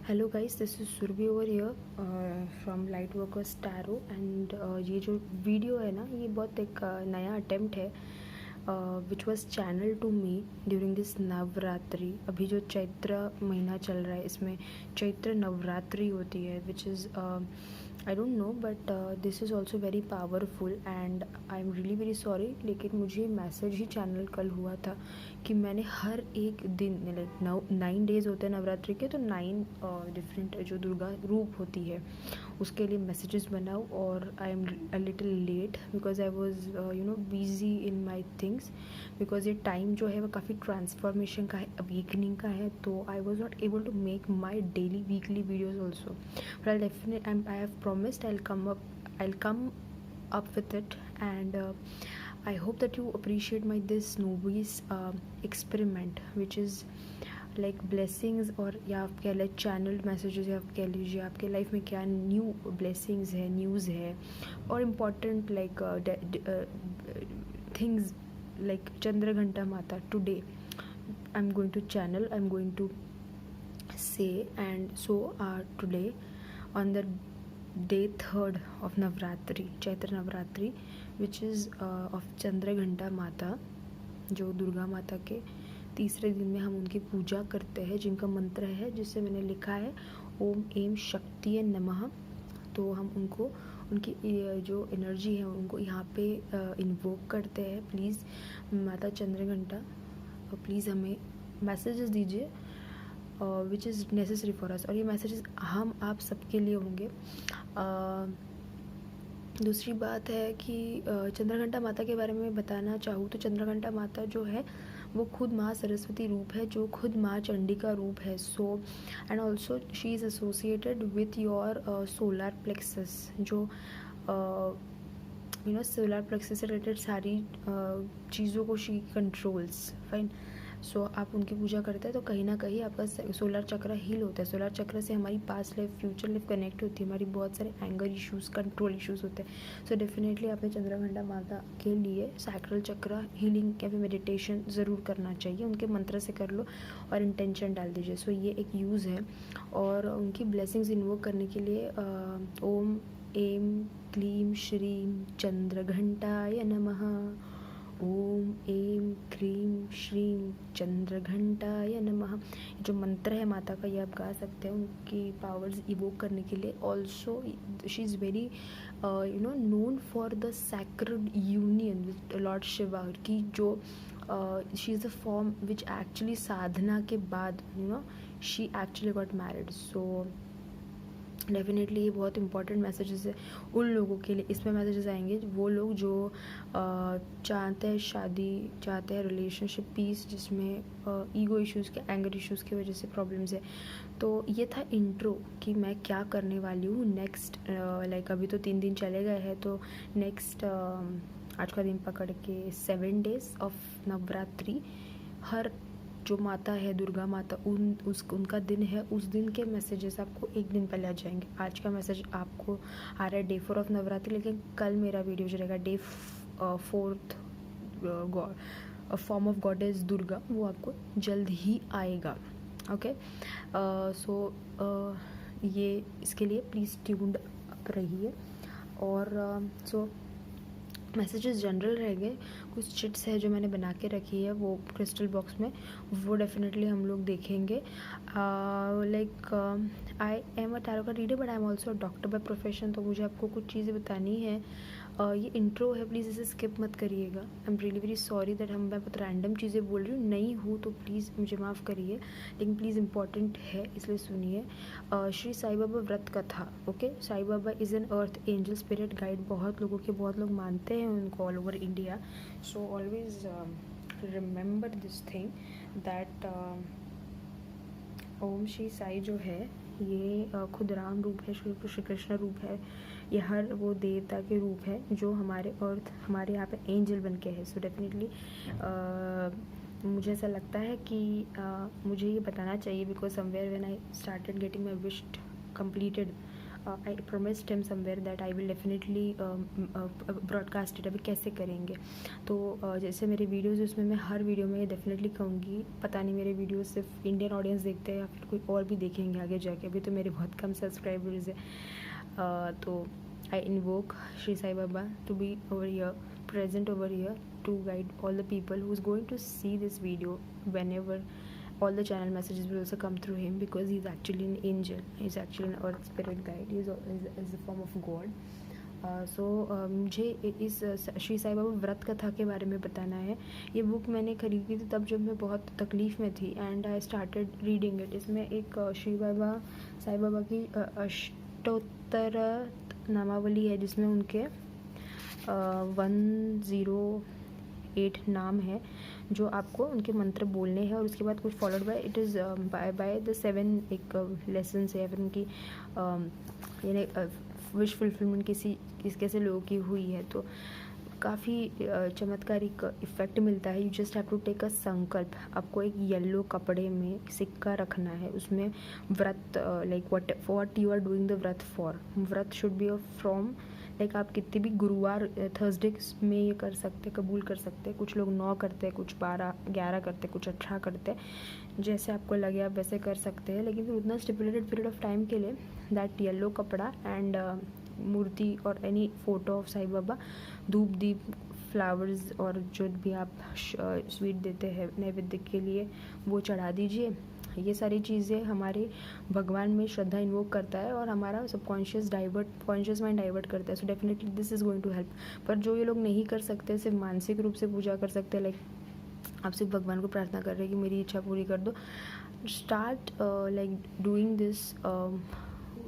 Hello guys, this is Surabhi over here from light workers tarot and ये जो video है ना, ये बहुत एक नया अटेम्प्ट है which was channel to me during this Navratri. अभी जो चैत्र महीना चल रहा है, इसमें चैत्र नवरात्रि होती है which is I don't no, but this is also very powerful and I am really very sorry. लेकिन मुझे मैसेज ही चैनल कल हुआ था कि मैंने हर एक दिन, लाइक 9 डेज़ होते हैं नवरात्रि के, तो 9 डिफरेंट जो दुर्गा रूप होती है उसके लिए मैसेजेस बनाओ। और I am a little late because I was busy in my things, because ये टाइम जो है वो काफ़ी ट्रांसफॉर्मेशन का है, अवेकनिंग का है। तो I was not able to make my daily weekly videos also, but I definite I have promised I'll come up with it, and I hope that you appreciate my this Novi's experiment, which is like blessings, और या आप कह लें channelled messages, या आप कह लीजिए आपके लाइफ में क्या न्यू ब्लेसिंग्स है, न्यूज़ है, और important like things like Chandraghanta Mata. Today I'm going to channel, I'm going to say, and so today on the day 3rd of Navratri, Chaitra Navratri, which is of Chandraghanta Mata, जो दुर्गा माता के तीसरे दिन में हम उनकी पूजा करते हैं, जिनका मंत्र है जिससे मैंने लिखा है ओम एम शक्तिये नमः। तो हम उनको, उनकी जो एनर्जी है उनको यहाँ पे इन्वोक करते हैं। प्लीज़ माता चंद्रघंटा, प्लीज़ हमें मैसेजेस दीजिए which is necessary for us, और ये मैसेजेस हम आप सबके लिए होंगे। दूसरी बात है कि चंद्रघंटा माता के बारे में बताना चाहूँ तो चंद्रघंटा माता जो है वो खुद माँ सरस्वती रूप है, जो खुद माँ चंडी का रूप है। So and also she is associated with your solar plexus, जो सोलर प्लेक्सस से रिलेटेड सारी चीज़ों को शी कंट्रोल्स। फाइन। सो आप उनकी पूजा करते हैं तो कहीं ना कहीं आपका सोलर चक्र हील होता है। सोलर चक्र से हमारी past life, future life connect होती है, हमारी बहुत सारे एंगर इश्यूज़, कंट्रोल इश्यूज़ होते हैं। सो डेफिनेटली आपने चंद्रघंटा माता के लिए सैक्रल चक्र हीलिंग या फिर मेडिटेशन ज़रूर करना चाहिए। उनके मंत्र से कर लो और इंटेंशन डाल दीजिए। सो ये एक यूज़ है। और उनकी ब्लेसिंग्स इन्वोक करने के लिए ओम एम क्लीम श्रीम चंद्रघंटाय नमः, ओम एम क्रीम श्रीम चंद्रघंटाय नमः। जो मंत्र है माता का, ये आप गा सकते हैं उनकी पावर्स इवोक करने के लिए। Also she is very known for the sacred union with lord Shiva, की जो she is the form which actually साधना के बाद she actually got married. So definitely ये बहुत इंपॉर्टेंट मैसेजेस है उन लोगों के लिए। इसमें मैसेजेस आएंगे वो लोग जो चाहते हैं शादी, चाहते हैं रिलेशनशिप पीस, जिसमें ईगो इश्यूज़ के, एंगर इश्यूज़ की वजह से प्रॉब्लम्स है। तो ये था इंट्रो कि मैं क्या करने वाली हूँ नेक्स्ट। लाइक अभी तो 3 दिन चले गए हैं, तो नेक्स्ट आज का दिन पकड़ के 7 डेज़ ऑफ नवरात्रि, हर जो माता है दुर्गा माता, उनका दिन है, उस दिन के मैसेजेस आपको एक दिन पहले आ जाएंगे। आज का मैसेज आपको आ रहा है डे 4 ऑफ नवरात्रि, लेकिन कल मेरा वीडियो जो रहेगा day 4th God form of goddess Durga, वो आपको जल्द ही आएगा। ओके। सो ये इसके लिए प्लीज़ ट्यून्ड अप रहिए। और सो मैसेजेस जनरल रह गए। कुछ चिट्स है जो मैंने बना के रखी है वो क्रिस्टल बॉक्स में, वो डेफिनेटली हम लोग देखेंगे। Like I am a tarot card reader, but I am also a doctor by profession, तो मुझे आपको कुछ चीज़ें बतानी है। ये इंट्रो है, प्लीज़ इसे स्किप मत करिएगा। आई am really very sorry that मैं बहुत रैंडम चीज़ें बोल रही हूँ, नहीं हूँ तो प्लीज़ मुझे माफ़ करिए, लेकिन प्लीज़ इंपॉर्टेंट है इसलिए सुनिए। श्री साई बाबा व्रत कथा। Okay, Sai Baba is an earth angel spirit guide. बहुत लोग मानते हैं उनको all over India. So always remember this thing that Om Shri Sai जो है ये खुद राम रूप है, श्री कृष्ण रूप है, ये हर वो देवता के रूप है जो हमारे अर्थ, हमारे यहाँ पे एंजल बन के है। सो डेफिनेटली मुझे ऐसा लगता है कि मुझे ये बताना चाहिए, because somewhere when I started getting my wish completed I promised him somewhere that I will definitely broadcast it. अभी कैसे करेंगे? तो जैसे मेरे वीडियोज़ उसमें मैं हर वीडियो में डेफिनेटली कहूँगी, पता नहीं मेरे वीडियो सिर्फ इंडियन ऑडियंस देखते हैं या फिर कोई और भी देखेंगे आगे जाके, अभी तो मेरे बहुत कम सब्सक्राइबर्स है। तो आई invoke Sri Sai Baba to be over here, present over here, to guide all the people who is going to see this video whenever all the channel messages will also come through him, because he is actually an angel, he is actually an earth spirit guide, he is a form of God. मुझे इस श्री साई बाबा व्रत कथा के बारे में बताना है। ये बुक मैंने खरीदी थी तब जब मैं बहुत तकलीफ़ में थी, and I started reading it. इसमें एक श्री साई बाबा की अष्टोत्तर नामावली है, जिसमें उनके 108 नाम है जो आपको उनके मंत्र बोलने हैं, और उसके बाद कुछ followed by it is by the 7 एक लेसन है, या फिर उनकी यानी विश फुलफिलमेंट कैसे लोगों की हुई है। तो काफ़ी चमत्कारिक इफ़ेक्ट मिलता है। You just have to take a sankalp. आपको एक येलो कपड़े में सिक्का रखना है, उसमें व्रत like what you are doing the vrat for. Vrat should be from like आप कितने भी गुरुवार थर्सडे में ये कर सकते, कबूल कर सकते हैं। कुछ लोग 9 करते हैं, कुछ 12 11 करते हैं, कुछ 18 करते हैं, जैसे आपको लगे आप वैसे कर सकते हैं। लेकिन फिर उतना स्टिपुलेटेड पीरियड ऑफ टाइम के लिए दैट येलो कपड़ा एंड मूर्ति और any photo of Sai Baba, धूप दीप फ्लावर्स और जो भी आप स्वीट देते हैं नैवेद्य के लिए वो चढ़ा दीजिए। ये सारी चीज़ें हमारे भगवान में श्रद्धा इन्वोक करता है और हमारा सबकॉन्शियस माइंड डाइवर्ट करता है। So definitely this is going to help. पर जो ये लोग नहीं कर सकते, सिर्फ मानसिक रूप से पूजा कर सकते हैं, लाइक आप सिर्फ भगवान को प्रार्थना कर रहे हैं कि मेरी इच्छा पूरी कर दो, स्टार्ट लाइक डूइंग दिस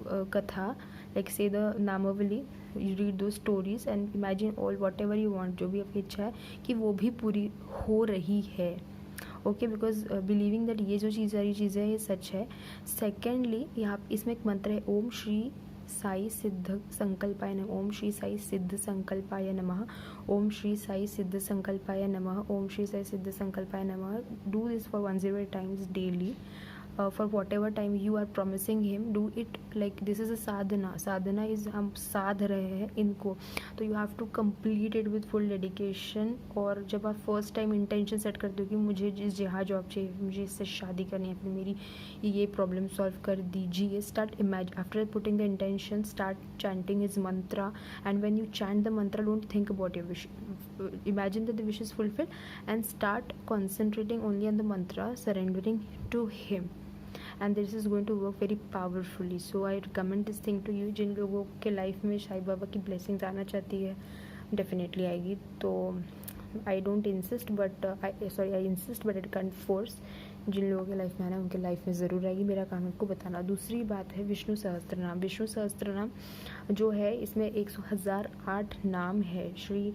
कथा, like say the नामावली, you read those stories and imagine all whatever you want, जो भी आपकी इच्छा है कि वो भी पूरी हो रही है। ओके, बिकॉज बिलीविंग दैट ये जो सारी चीज़ें ये सच है। सेकेंडली यहाँ इसमें एक मंत्र है, ओम श्री साई सिद्ध संकल्पाय नमः, ओम श्री साई सिद्ध संकल्पाय नमः, ओम श्री साई सिद्ध संकल्पाय नमः, ओम श्री साई सिद्ध संकल्पाय नमः। Do this for 108 times daily. For whatever time you are promising him, do it like this is a sadhana is हम साध रहे हैं इनको, तो you have to complete it with full dedication। और जब आप फर्स्ट टाइम इंटेंशन सेट करते हो कि मुझे जहाँ जॉब चाहिए, मुझे इससे शादी करनी है, फिर मेरी ये प्रॉब्लम सॉल्व कर दीजिए, start imagine after putting the intention, start chanting his Mantra, and when you chant the Mantra don't think about your wish, imagine that the wish is fulfilled and start concentrating only on the mantra, surrendering to him, and this is going to work very powerfully. So I recommend this thing to you। जिन लोगों के life में साईं बाबा की blessings आना चाहती है, definitely आएगी। तो I don't insist but I insist but it can't force. जिन लोगों के लाइफ में आना है उनके लाइफ में ज़रूर आएगी, मेरा काम उनको बताना। दूसरी बात है विष्णु सहस्त्रनाम। विष्णु सहस्त्रनाम जो है, इसमें 1008 नाम है श्री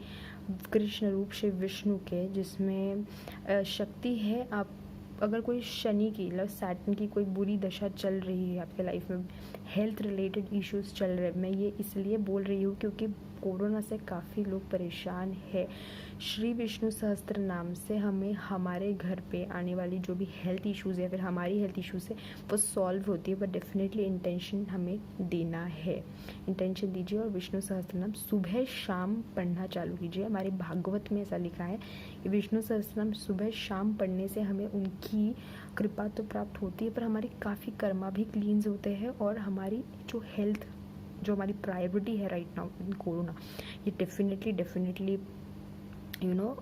कृष्ण रूप श्री विष्णु के, जिसमें शक्ति है। आप अगर कोई शनि की मतलब सैटर्न की कोई बुरी दशा चल रही है आपके लाइफ में, हेल्थ रिलेटेड इश्यूज चल रहे हैं, मैं ये इसलिए बोल रही हूँ क्योंकि कोरोना से काफ़ी लोग परेशान है। श्री विष्णु सहस्त्र नाम से हमें हमारे घर पे आने वाली जो भी हेल्थ इश्यूज़ है, फिर हमारी हेल्थ इश्यूज़ है, वो सॉल्व होती है। बट डेफिनेटली इंटेंशन हमें देना है, इंटेंशन दीजिए और विष्णु सहस्त्र नाम सुबह शाम पढ़ना चालू कीजिए। हमारे भागवत में ऐसा लिखा है कि विष्णु सहस्त्र नाम सुबह शाम पढ़ने से हमें उनकी कृपा तो प्राप्त होती है, पर हमारी काफ़ी कर्मा भी क्लींस होते हैं, और हमारी जो हेल्थ, जो हमारी प्रायोरिटी है राइट नाउ इन कोरोना, ये डेफिनेटली यू नो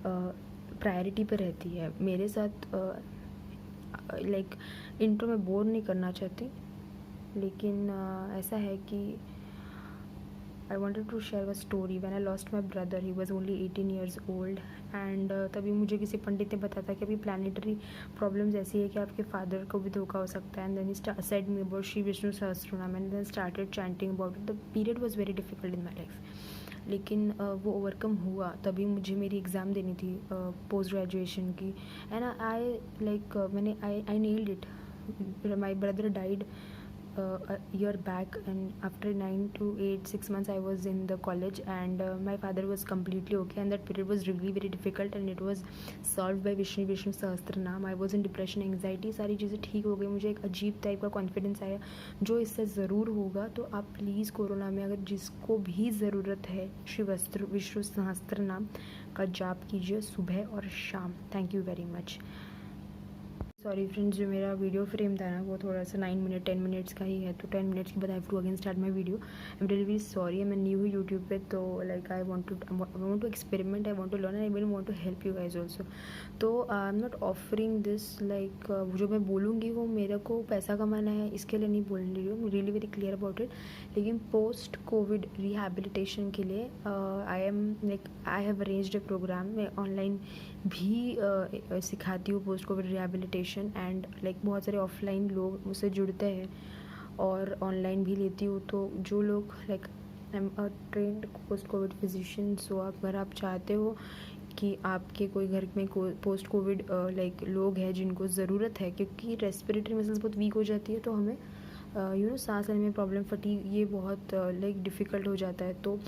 प्रायोरिटी पे रहती है। मेरे साथ लाइक इंट्रो में बोर नहीं करना चाहती, लेकिन ऐसा है कि I wanted to share a story when I lost my brother. He was only 18 years old and तभी मुझे किसी पंडित ने बताया था कि अभी प्लानिटरी प्रॉब्लम्स ऐसी है कि आपके फादर को भी धोखा हो सकता है। And then he said me about Shri Vishnu Sahasranam and then started chanting about it. The period was very difficult in my life. लेकिन वो ओवरकम हुआ। तभी मुझे मेरी एग्ज़ाम देनी थी पोस्ट ग्रेजुएशन की, एंड आई लाइक मैंने I nailed it. My brother died year back, and after 9 to 8 6 months I was in the college, and my father was completely okay, and that period was really very difficult, and it was solved by Vishnu Sahasranama. I was in depression, anxiety, सारी चीज़ें ठीक हो गई. मुझे एक अजीब type का confidence आया जो इससे ज़रूर होगा. तो आप प्लीज़ कोरोना में अगर जिसको भी ज़रूरत है श्री विष्णु सहस्त्रनाम का जाप कीजिए सुबह और शाम. Thank you very much. Sorry friends, जो मेरा वीडियो फ्रेम था ना वो थोड़ा सा 9 मिनट 10 मिनट्स का ही है, तो 10 मिनट्स के बाद I have to again start my video. I am really very sorry. मैं न्यू हूँ यूट्यूब पे, तो like I want to experiment, I want to learn, I will want to help you guys also. तो I am not offering this like जो मैं बोलूँगी वो मेरे को पैसा कमाना है इसके लिए नहीं बोल रही हूँ. Really very clear about it. लेकिन पोस्ट कोविड रिहैबिलिटेशन के लिए I have arranged a programme. मैं ऑनलाइन भी सिखाती हूँ post covid rehabilitation, and like बहुत सारे ऑफलाइन लोग मुझसे जुड़ते हैं और ऑनलाइन भी लेती हूँ. तो जो लोग like I am a trained post covid physician. So अगर आप चाहते हो कि आपके कोई घर में पोस्ट कोविड लाइक लोग हैं जिनको ज़रूरत है, क्योंकि रेस्पिरेटरी मसल्स बहुत वीक हो जाती है, तो हमें सांस लेने में प्रॉब्लम, फटीग, ये बहुत लाइक डिफ़िकल्ट हो जाता है. तो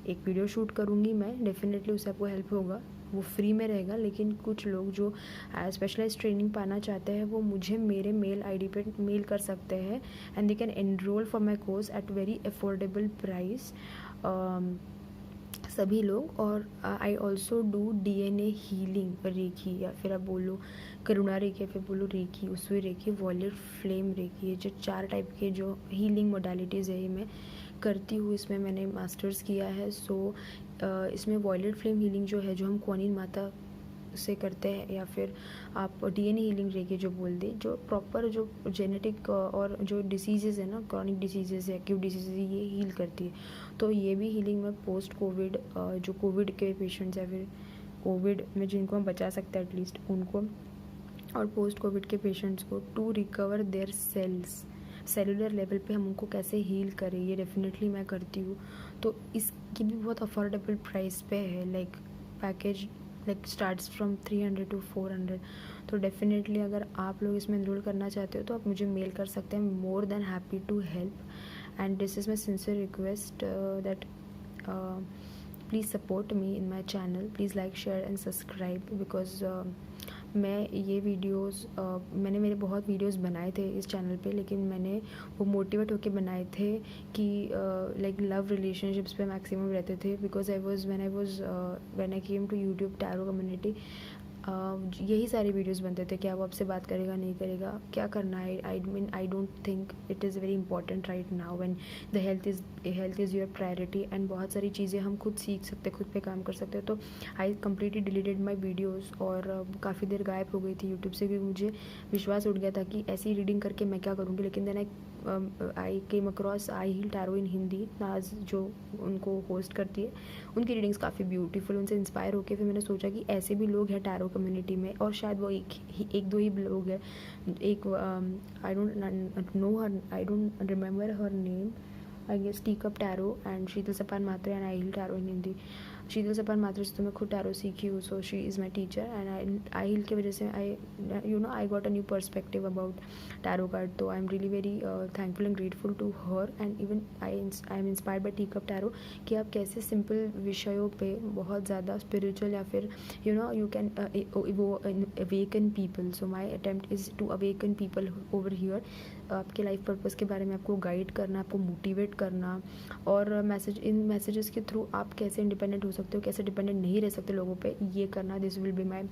एक वीडियो शूट करूँगी मैं, डेफिनेटली उससे आपको हेल्प होगा. वो फ्री में रहेगा, लेकिन कुछ लोग जो स्पेशलाइज ट्रेनिंग पाना चाहते हैं वो मुझे मेरे मेल आईडी पे मेल कर सकते हैं, and they can enrol for my course at very affordable price, सभी लोग. और I also do DNA healing, reiki, या फिर आप बोलो करुणा रेकी, या फिर बोलो reiki, Usui reiki, violet flame reiki. ये जो 4 टाइप के जो हीलिंग मोडालिटीज़ है ये मैं करती हूँ. इसमें मैंने मास्टर्स किया है. सो इसमें वॉयलेट फ्लेम हीलिंग जो है, जो हम कुआनिन माता से करते हैं, या फिर आप DNA हीलिंग रेकी जो बोल दे, जो प्रॉपर जो जेनेटिक और जो डिसीजेज़ है ना, क्रॉनिक डिसीजेज़ है, एक्यूट डिसीजेज़, ये हील करती है. तो ये भी हीलिंग में पोस्ट कोविड जो कोविड के पेशेंट्स या फिर कोविड में जिनको हम बचा सकते हैं एटलीस्ट उनको, और पोस्ट कोविड के पेशेंट्स को, to recover their cellular level पे हम उनको कैसे हील करें, ये डेफिनेटली मैं करती हूँ. तो इसकी भी बहुत अफोर्डेबल प्राइस पे है. Like package like starts from 300 to 400. तो डेफिनेटली अगर आप लोग इसमें एनरोल करना चाहते हो तो आप मुझे मेल कर सकते हैं. More than happy to help, and this is my sincere request that please support me in my channel. Please like, share and subscribe, because मैं ये वीडियोस मैंने मेरे बहुत वीडियोस बनाए थे इस चैनल पे, लेकिन मैंने वो मोटिवेट होके बनाए थे कि लाइक लव रिलेशनशिप्स पे मैक्सिमम रहते थे. Because when I came to YouTube tarot community, यही सारे वीडियोस बनते थे. क्या वो आपसे बात करेगा, नहीं करेगा, क्या करना है. I don't think it is very important right now when the health is your priority. And बहुत सारी चीज़ें हम खुद सीख सकते, खुद पे काम कर सकते हो. तो I completely deleted my videos, और काफ़ी देर गायब हो गई थी यूट्यूब से, क्योंकि मुझे विश्वास उठ गया था कि ऐसी रीडिंग करके मैं क्या करूँगी. लेकिन then I came across I heal tarot in Hindi. नाज जो उनको होस्ट करती है, उनकी रीडिंग्स काफ़ी ब्यूटीफुल, उनसे इंस्पायर होकर फिर मैंने सोचा कि ऐसे भी लोग हैं टैरो कम्युनिटी में, और शायद वो एक दो ही लोग हैं. एक I don't remember her name, I guess teacup tarot and Sheetal Sapan Matre, and I heal tarot in Hindi. Sheetal Sapan Matre से तो मैं खुद टैरो सीखी हूँ. So she is my teacher, and I heal की वजह से I got a new perspective about tarot card. तो I am really very thankful and grateful to her, and even I am inspired by teacup tarot कि आप कैसे simple विषयों पे बहुत ज़्यादा स्पिरिचुअल, या फिर you can awaken people. So my attempt is to awaken people over here. आपके लाइफ पर्पस के बारे में आपको गाइड करना, आपको मोटिवेट करना, और इन मैसेजेस के थ्रू आप कैसे इंडिपेंडेंट हो सकते हो, कैसे डिपेंडेंट नहीं रह सकते लोगों पे, ये करना. This will be my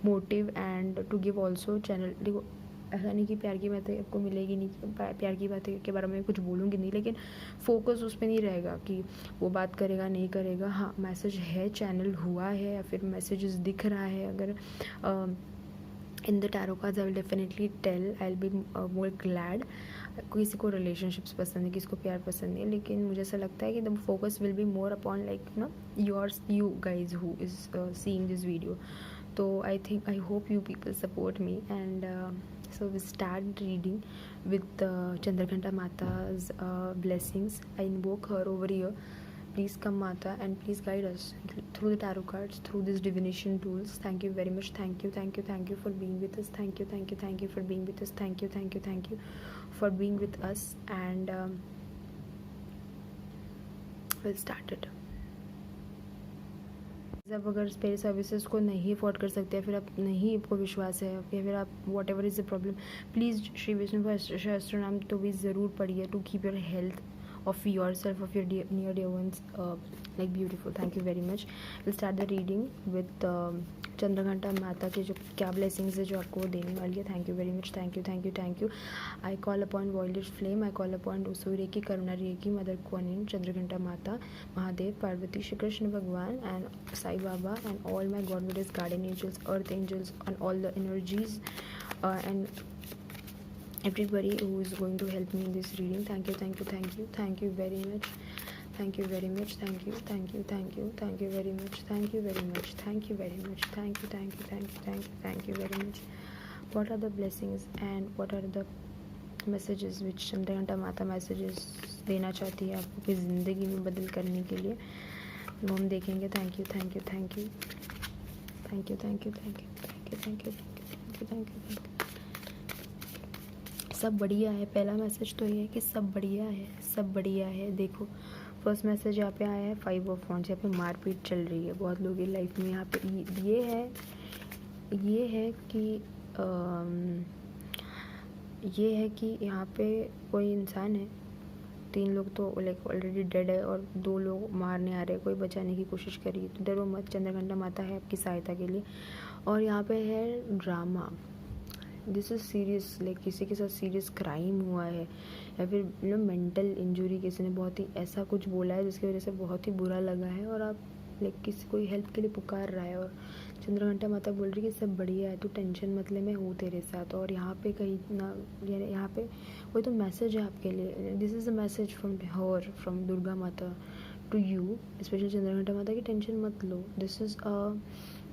motive, and to give also channel. देखो, ऐसा नहीं कि प्यार की बातें आपको मिलेगी नहीं, प्यार की बातें के बारे में कुछ बोलूँगी नहीं, लेकिन फोकस उस पर नहीं रहेगा कि वो बात करेगा नहीं करेगा. हाँ, मैसेज है, चैनल हुआ है, या फिर मैसेजेस दिख रहा है. अगर in the tarot cards I will definitely tell, I will be more glad. किसी को रिलेशनशिप्स पसंद है, किसी को प्यार पसंद है, लेकिन मुझे ऐसा लगता है कि the focus will be more upon like you guys who is seeing this video. तो I hope you people support me, and so we start reading with Chandraghanta Mata's blessings. I invoke her over here please come Mata and please guide us through the tarot cards, through these divination tools. Thank you very much. Thank you for being with us. Thank you for being with us. Thank you for being with us. And we'll start it. अब अगर spirit services को नहीं afford कर सकते या फिर आप नहीं, आपको विश्वास है या फिर आप whatever is the problem, please Shri Vishnu Sahasranam तो भी ज़रूर पढ़िए to keep your health of yourself, of your near dear ones, like beautiful. Thank you very much. We'll start the reading with Chandraghanta माता के जो क्या ब्लेसिंग्स है जो आपको देने वाली है. Thank you very much. Thank you. I call upon violet flame, I call upon Surya की करुणा रेखी, मदर क्वानिन, चंद्रघंटा माता, Mahadev, Parvati, Shri Krishna Bhagwan and Sai Baba and all my god with his garden angels, earth angels and all the energies and everybody who is going to help me in this reading. Thank you very much. Thank you very much. Thank you very much. Thank you very much. What are the blessings and what are the messages which Chandraghanta माता messages देना चाहती है आपको अपनी ज़िंदगी में बदल करने के लिए, वो हम देखेंगे. Thank you. सब बढ़िया है. पहला मैसेज तो ये है कि सब बढ़िया है. देखो फर्स्ट मैसेज यहाँ पे आया है 5 ऑफ वॉन्ड्स. यहाँ पे मारपीट चल रही है बहुत लोगों की लाइफ में. यहाँ पे ये है कि यहाँ पे कोई इंसान है, 3 लोग तो लाइक ऑलरेडी डेड है और 2 लोग मारने आ रहे हैं, कोई बचाने की कोशिश करिए. तो डरो मत, चंद्रघंटा माता है आपकी सहायता के लिए. और यहाँ पे है drama. This is serious, like किसी के साथ सीरियस क्राइम हुआ है या फिर मेंटल इंजरी, किसी ने बहुत ही ऐसा कुछ बोला है जिसकी वजह से बहुत ही बुरा लगा है और आप लाइक किसी कोई हेल्प के लिए पुकार रहा है. और चंद्रघंटा माता बोल रही है कि सब बढ़िया है, तू टेंशन मत ले, मैं हूँ तेरे साथ. और यहाँ पे कहीं ना, यहाँ पे कोई तो मैसेज है आपके लिए. This is a message from Durga माता टू यू, स्पेशली चंद्रघंटा माता की टेंशन मत लो. दिस इज़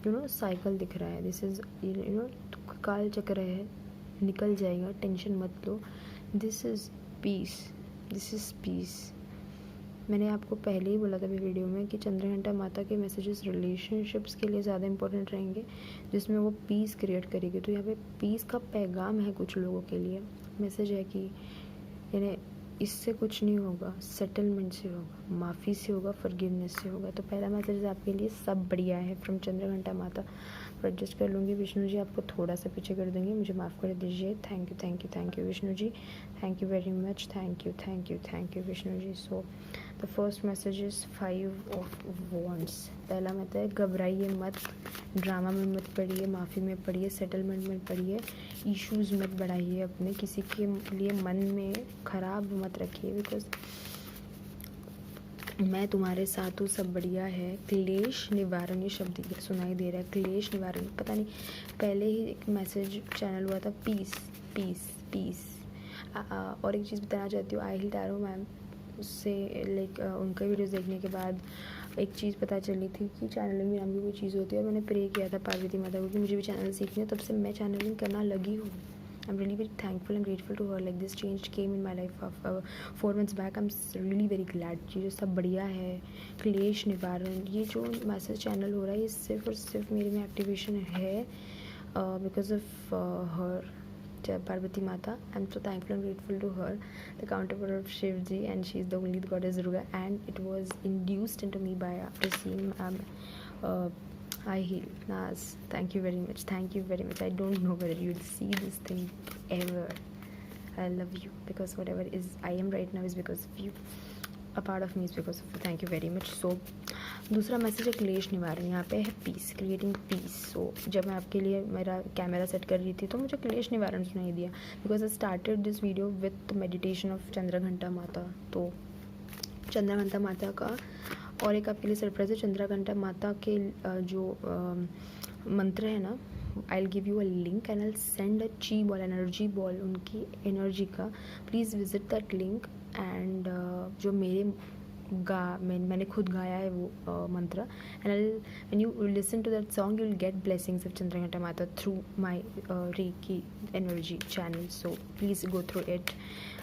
साइकिल दिख रहा है. दिस इज़ काल चक्र है, निकल जाएगा, टेंशन मत लो. This is piece. मैंने आपको पहले ही बोला था मेरी वीडियो में कि चंद्रघंटा माता के मैसेजेस रिलेशनशिप्स के लिए ज़्यादा इंपॉर्टेंट रहेंगे, जिसमें वो पीस क्रिएट करेगी. तो यहाँ पे पीस का पैगाम है कुछ लोगों के लिए. मैसेज है कि यानी इससे कुछ नहीं होगा, सेटलमेंट से होगा, माफ़ी से होगा, फॉरगिवनेस से होगा. तो पहला मैसेज आपके लिए सब बढ़िया है फ्रॉम चंद्रघंटा माता. एडजस्ट कर लूँगी. विष्णु जी आपको थोड़ा सा पीछे कर देंगे, मुझे माफ़ कर दीजिए. Thank you Vishnu ji. Thank you very much. Thank you Vishnu ji. So the first message is 5 of wands. पहला मतलब है घबराइए मत, ड्रामा में मत पड़िए, माफ़ी में पड़िए, सेटलमेंट में पड़िए, इश्यूज़ मत बढ़ाइए अपने, किसी के लिए मन में ख़राब मत रखिए. बिकॉज मैं तुम्हारे साथ हूँ, सब बढ़िया है. क्लेश निवारण ये शब्द सुनाई दे रहा है. क्लेश निवारण, पता नहीं पहले ही एक मैसेज चैनल हुआ था पीस. और एक चीज़ बताना चाहती हूँ, आहिल टैरो मैम उससे लाइक उनका वीडियोज़ देखने के बाद एक चीज़ पता चली थी कि चैनलिंग नाम की कोई चीज़ होती है. और मैंने प्रे किया था पार्वती माता को कि मुझे भी चैनल सीखनी है, तब से मैं चैनलिंग करना लगी हूँ. I'm really very thankful and grateful to her. Like this change came in my life of 4 months back. I'm really very glad. चीज़ें सब बढ़िया है. क्लेश निवारण, ये जो मैसेज चैनल हो रहा है ये सिर्फ और सिर्फ मेरे में एक्टिवेशन है because of her, Parvati Mata. I'm so thankful and grateful to her, the counterpart of Shivji, and she's the only goddess Durga. And it was induced into me by after seeing I heal Naz. Thank you very much. I don't know whether you'll see this thing ever. I love you because whatever is I am right now is because of you. A part of me is because of you. Thank you very much. So दूसरा message है क्लेश निवारण. यहाँ पे है piece, creating piece. सो जब मैं आपके लिए मेरा कैमरा सेट कर रही थी तो मुझे क्लेश निवारण सुनाई दिया because I started this video with meditation of Chandraghanta Mata. तो चंद्रघंटा माता का और एक आपके लिए सरप्राइज है. चंद्रघंटा माता के जो मंत्र है ना, I will give you a link and I send a chi ball, energy ball, उनकी एनर्जी का. Please visit that link. And जो मैंने खुद गाया है वो मंत्र. And when you listen to that song you will get blessings of Chandraghanta Mata through my reiki energy channel. So please go through it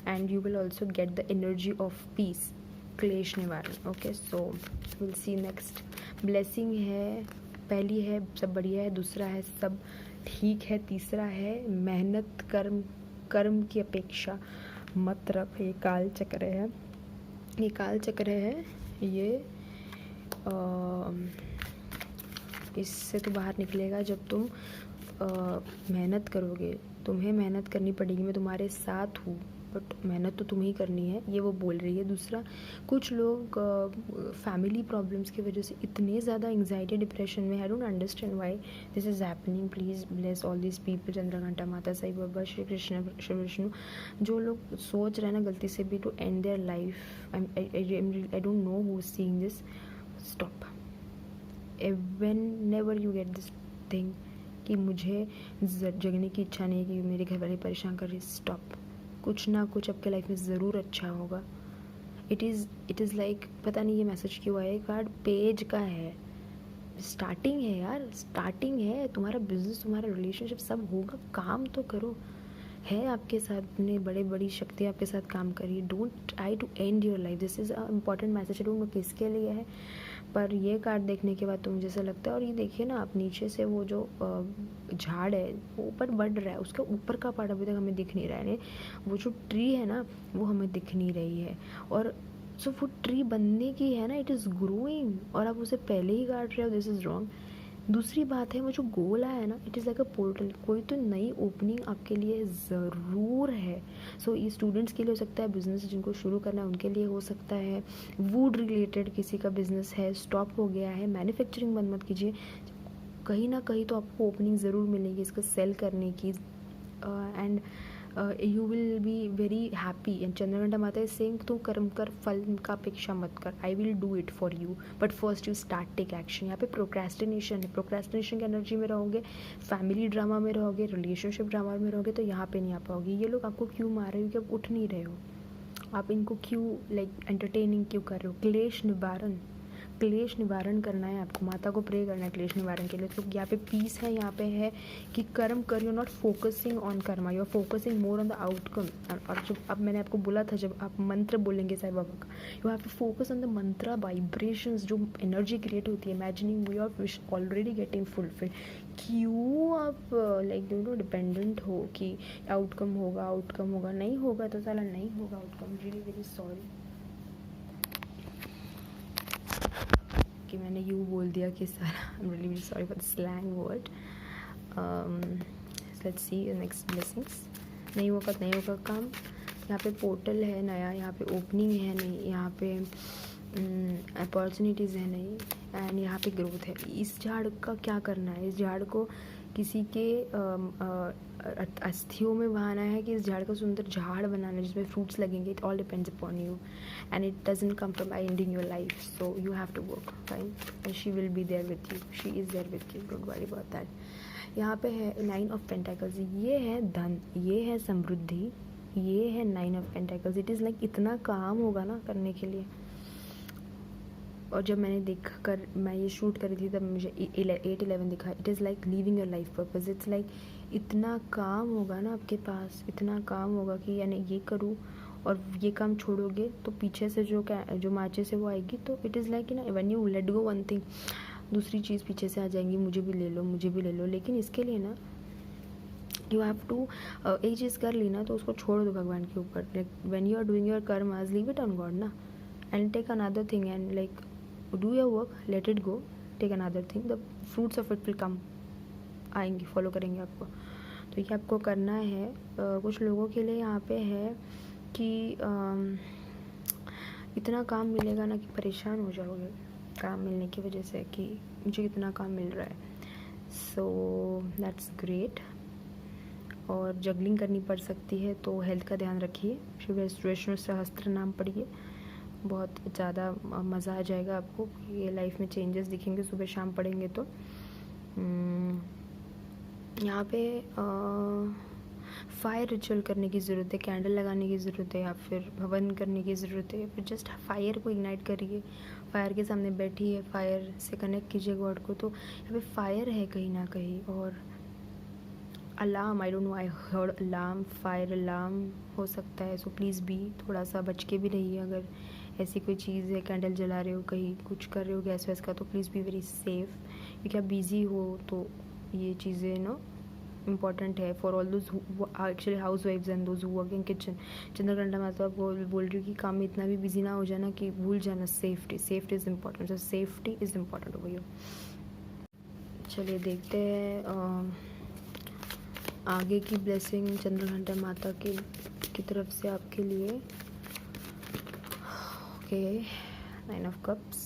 and you will also get the energy of peace. क्लेश निवारण। Okay, so will see next. Blessing है, पहली है सब बढ़िया है, दूसरा है सब ठीक है, तीसरा है मेहनत कर्म की अपेक्षा मत रख। ये काल चक्र है, ये काल चक्र है, ये इससे तो बाहर निकलेगा जब तुम मेहनत करोगे। तुम्हें मेहनत करनी पड़ेगी, मैं तुम्हारे साथ हूँ, बट मेहनत तो तुम्हें ही करनी है, ये वो बोल रही है। दूसरा, कुछ लोग फैमिली प्रॉब्लम्स की वजह से इतने ज़्यादा एंग्जाइटी डिप्रेशन में, आई don't understand why this is happening. Please bless all this people, Chandraghanta माता, साईं बाबा, श्री कृष्ण, श्री विष्णु। जो लोग सोच रहे हैं ना गलती से भी to end their life, I don't know who is seeing this, stop. Whenever you get this thing कि मुझे जगने की इच्छा नहीं है, कि मेरे घर वाले परेशान कर रहे, स्टॉप। कुछ ना कुछ आपके लाइफ में ज़रूर अच्छा होगा। इट इज़ लाइक, पता नहीं ये मैसेज क्यों आया, कार्ड पेज का है, स्टार्टिंग है यार, स्टार्टिंग है। तुम्हारा बिजनेस, तुम्हारा रिलेशनशिप सब होगा, काम तो करो। है आपके साथ, अपने बड़े बड़ी शक्ति आपके साथ काम करिए। Don't try to end your life. This is a important message. I don't know किसके लिए है, पर ये कार्ड देखने के बाद तो मुझे ऐसा लगता है। और ये देखिए ना आप, नीचे से वो जो झाड़ है वो ऊपर बढ़ रहा है, उसके ऊपर का पार्ट अभी तक हमें दिख नहीं रहा है। वो जो ट्री है ना वो हमें दिख नहीं रही है, और सो वो ट्री बनने की है ना, इट इज़ ग्रोइंग, और आप उसे पहले ही काट रहे हो, दिस इज़ रॉन्ग। दूसरी बात है, वो जो गोल आया है ना, it is like a portal, कोई तो नई ओपनिंग आपके लिए ज़रूर है। सो ये स्टूडेंट्स के लिए हो सकता है, बिजनेस जिनको शुरू करना है उनके लिए हो सकता है, वुड रिलेटेड किसी का बिजनेस है, स्टॉप हो गया है, मैन्युफैक्चरिंग बंद मत कीजिए, कहीं ना कहीं तो आपको ओपनिंग ज़रूर मिलेगी इसको सेल करने की, and you will be very happy. And Chandraghanta माता इज सेइंग, तू कर्म कर, फल का अपेक्षा मत कर, I will do it for you, but first you start take action. यहाँ पे प्रोक्रेस्टिनेशन है, प्रोक्रेस्टिनेशन की एनर्जी में रहोगे, फैमिली ड्रामा में रहोगे, रिलेशनशिप ड्रामा में रहोगे, तो यहाँ पे नहीं आ पाओगे। ये लोग आपको क्यों मार रहे हो, क्योंकि आप उठ नहीं रहे हो, आप इनको क्यों लाइक एंटरटेनिंग क्यों कर रहे हो। क्लेश निवारण, क्लेश निवारण करना है आपको, माता को प्रे करना है क्लेश निवारण के लिए। तो यहाँ पे पीस है, यहाँ पे है कि कर्म कर, you not focusing on karma, you are focusing more on the outcome. और जब अब मैंने आपको बोला था, जब आप मंत्र बोलेंगे साईं बाबा का, you have to focus on the mantra vibrations, जो एनर्जी क्रिएट होती है, imagining your wish already getting fulfil. क्यों आप लाइक यू नो डिपेंडेंट हो कि आउटकम होगा, आउटकम होगा, नहीं होगा तो साला नहीं होगा आउटकम। रियली वेरी सॉरी कि मैंने यूँ बोल दिया कि सारा, आई am really sorry for the slang word. Let's see next blessings. नहीं होगा काम। यहाँ पे पोर्टल है नया, यहाँ पे ओपनिंग है नहीं, यहाँ पे अपॉर्चुनिटीज़ है नहीं, एंड यहाँ पे ग्रोथ है। इस झाड़ का क्या करना है, इस झाड़ को किसी के अस्थियों में बहाना है, कि इस झाड़ का सुंदर झाड़ बनाना है जिसमें फ्रूट्स लगेंगे। It all depends upon you, and it doesn't come from ending your life, so you have to work fine, and she will be there with you, she is there with you, don't worry about that. यहाँ पे है 9 of pentacles, ये है धन, ये है समृद्धि, ये है 9 of pentacles. It is like इतना काम होगा ना करने के लिए। और जब मैंने देखा कर, मैं ये शूट करी थी, तब मुझे 8-11 दिखा। It is like living your life purpose. It's like इतना काम होगा ना आपके पास, इतना काम होगा कि यानी ये करूँ और ये काम छोड़ोगे तो पीछे से जो माचिस है वो आएगी। तो इट इज़ लाइक ना, when you let go one thing, दूसरी चीज़ पीछे से आ जाएंगी, मुझे भी ले लो, मुझे भी ले लो। लेकिन इसके लिए ना यू हैव टू, एक चीज़ कर ली ना तो उसको छोड़ दो भगवान के ऊपर। Like when you are doing your karmas, leave it on god ना, and take another thing, and like do your work, let it go, take another thing, the fruits of it will come, आएंगे, follow करेंगे आपको। तो ये आपको करना है। कुछ लोगों के लिए यहाँ पे है कि इतना काम मिलेगा ना कि परेशान हो जाओगे काम मिलने की वजह से, कि मुझे कितना काम मिल रहा है। So that's great. और जगलिंग करनी पड़ सकती है तो हेल्थ का ध्यान रखिए, शिव विष्णु सहस्त्र नाम पढ़िए, बहुत ज़्यादा मज़ा आ जाएगा आपको। ये लाइफ में चेंजेस दिखेंगे सुबह शाम पढ़ेंगे तो। यहाँ पे फायर रिचुअल करने की ज़रूरत है, कैंडल लगाने की ज़रूरत है, या फिर हवन करने की ज़रूरत है, या फिर जस्ट फायर को इग्नाइट करिए, फायर के सामने बैठिए, फायर से कनेक्ट कीजिए गॉड को। तो यहाँ पे फायर है कहीं ना कहीं। और alarm, I don't no, I heard alarm, fire alarm हो सकता है। सो प्लीज़ भी थोड़ा सा बच के भी रहिए अगर ऐसी कोई चीज़ है, कैंडल जला रहे हो, कहीं कुछ कर रहे हो गैस वैस का, तो प्लीज़ बी वेरी सेफ, क्योंकि आप बिज़ी हो तो ये चीज़ें नो इम्पॉर्टेंट है for all those actually house wives and those who work in kitchen. Chandraghanta Mata आपको बोल रही हूँ कि काम में इतना भी बिजी ना हो जाना कि भूल जाना safety is important, so safety is important over here. चलिए देखते हैं आगे की ब्लेसिंग चंद्रघंटा माता की तरफ से आपके लिए। Okay, 9 of cups,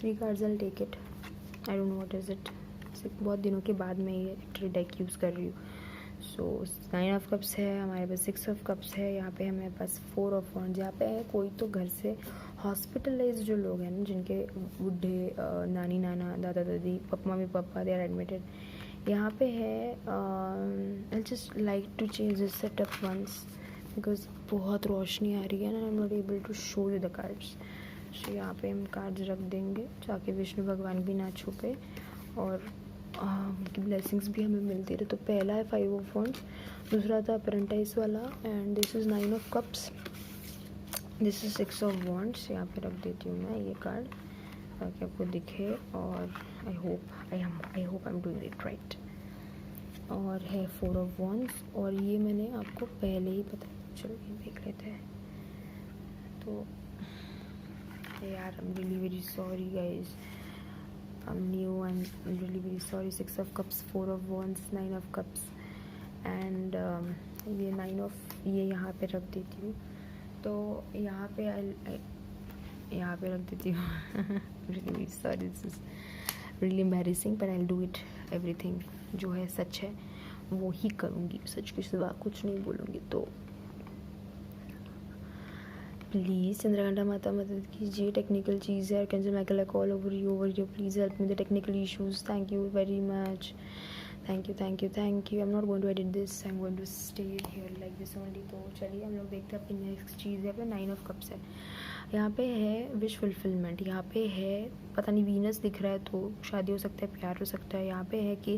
3 cards, I will take it, I don't know what is it. बहुत दिनों के बाद मैं ये एक्चुअली डेक यूज़ कर रही हूँ। सो 9 ऑफ कप्स है, हमारे पास 6 ऑफ कप्स है, यहाँ पे हमारे पास 4 ऑफ वॉन्ड्स। यहाँ पे है कोई तो घर से हॉस्पिटलाइज जो लोग हैं ना, जिनके बुढ़े नानी नाना दादा दादी mummy papa they are admitted, यहाँ पे है I just like to change this setup once because बहुत रोशनी आ रही है ना, I am not able to show you the cards. So यहाँ पे हम कार्ड्स रख देंगे ताकि विष्णु भगवान भी ना छुपे और उनकी ब्लेसिंग्स भी हमें मिलती रहे। तो पहला है 5 ऑफ वॉन्ड्स, दूसरा था अप्रेंटाइज वाला, and this is 9 of cups, this is 6 of wands. यहाँ पे रख देती हूँ मैं ये कार्ड ताकि आपको दिखे, और I hope I am doing it right. और है 4 ऑफ वॉन्ड्स, और ये मैंने आपको पहले ही पता, चलो ये देख लेते हैं। तो यार आई am really very sorry guys, I'm new, I'm really very sorry। 6 of cups, 4 of wands, 9 of cups, and ये 9 of ये यहाँ पे रख देती हूँ। तो यहाँ पे यहाँ पे रख देती हूँ really very sorry, this is really embarrassing, but I'll do it। everything जो है सच है वो ही करूँगी, सच के सिवा कुछ नहीं बोलूँगी। तो प्लीज़ चंद्रघंटा माता मदद कीजिए, टेक्निकल चीज़ है, cancel Michael call over you please help me the technical issues. Thank you very much, thank you. I am not going to edit this, I am going to stay here like this only. तो चलिए हम लोग देखते हैं अपनी next चीज़ है पे 9 of cups है। यहाँ पे है विश फुलफिलमेंट, यहाँ पे है पता नहीं वीनस दिख रहा है तो शादी हो सकता है, प्यार हो सकता है। यहाँ पे है कि